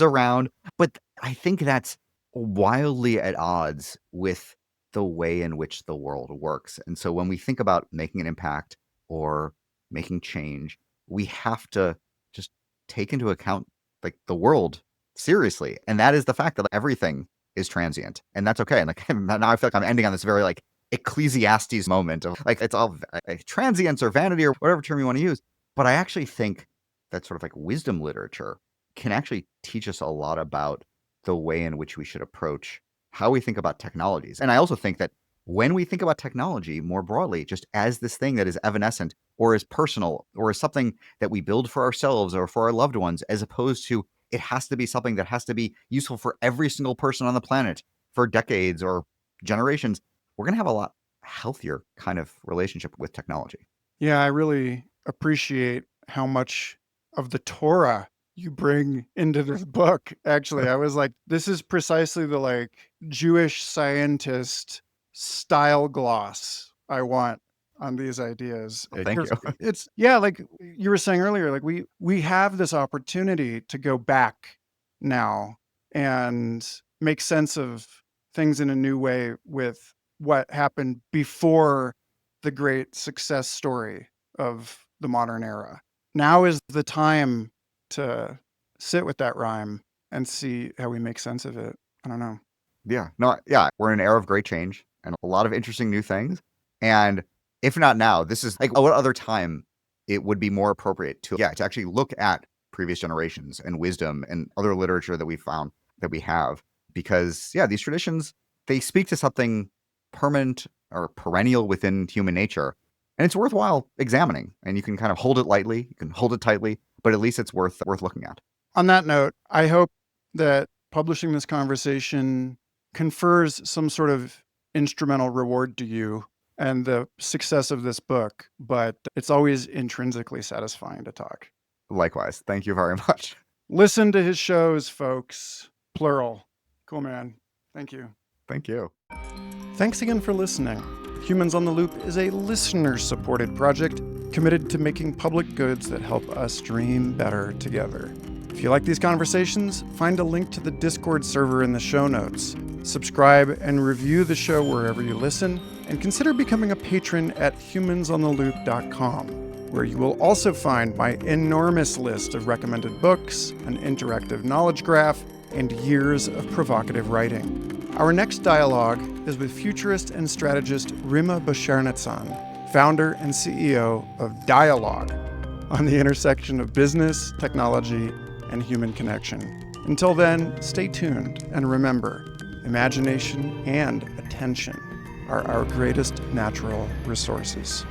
around, but I think that's wildly at odds with the way in which the world works. And so when we think about making an impact or making change, we have to just take into account like the world seriously. And that is the fact that everything is transient, and that's okay. And like now I feel like I'm ending on this very like Ecclesiastes moment of like it's all transience or vanity or whatever term you want to use. But I actually think that sort of like wisdom literature can actually teach us a lot about the way in which we should approach how we think about technologies. And I also think that when we think about technology more broadly, just as this thing that is evanescent or is personal or is something that we build for ourselves or for our loved ones, as opposed to it has to be something that has to be useful for every single person on the planet for decades or generations, we're going to have a lot healthier kind of relationship with technology. Yeah, I really appreciate how much of the Torah you bring into this book. Actually, I was like, this is precisely the like Jewish scientist style gloss I want on these ideas. Thank you. It's yeah, like you were saying earlier, like we have this opportunity to go back now and make sense of things in a new way with what happened before the great success story of the modern era. Now is the time to sit with that rhyme and see how we make sense of it. I don't know. Yeah. No, yeah. We're in an era of great change and a lot of interesting new things. And if not now, this is like what other time it would be more appropriate to actually look at previous generations and wisdom and other literature that we found that we have. Because these traditions, they speak to something permanent or perennial within human nature. And it's worthwhile examining. And you can kind of hold it lightly, you can hold it tightly, but at least it's worth looking at. On that note, I hope that publishing this conversation confers some sort of instrumental reward to you and the success of this book, but it's always intrinsically satisfying to talk. Likewise. Thank you very much. Listen to his shows, folks. Plural. Cool, man. Thank you. Thank you. Thanks again for listening. Humans on the Loop is a listener-supported project committed to making public goods that help us dream better together. If you like these conversations, find a link to the Discord server in the show notes. Subscribe and review the show wherever you listen, and consider becoming a patron at humansontheloop.com, where you will also find my enormous list of recommended books, an interactive knowledge graph, and years of provocative writing. Our next dialogue is with futurist and strategist Rima Bashernetsan, founder and CEO of Dialogue, on the intersection of business, technology, and human connection. Until then, stay tuned and remember, imagination and attention are our greatest natural resources.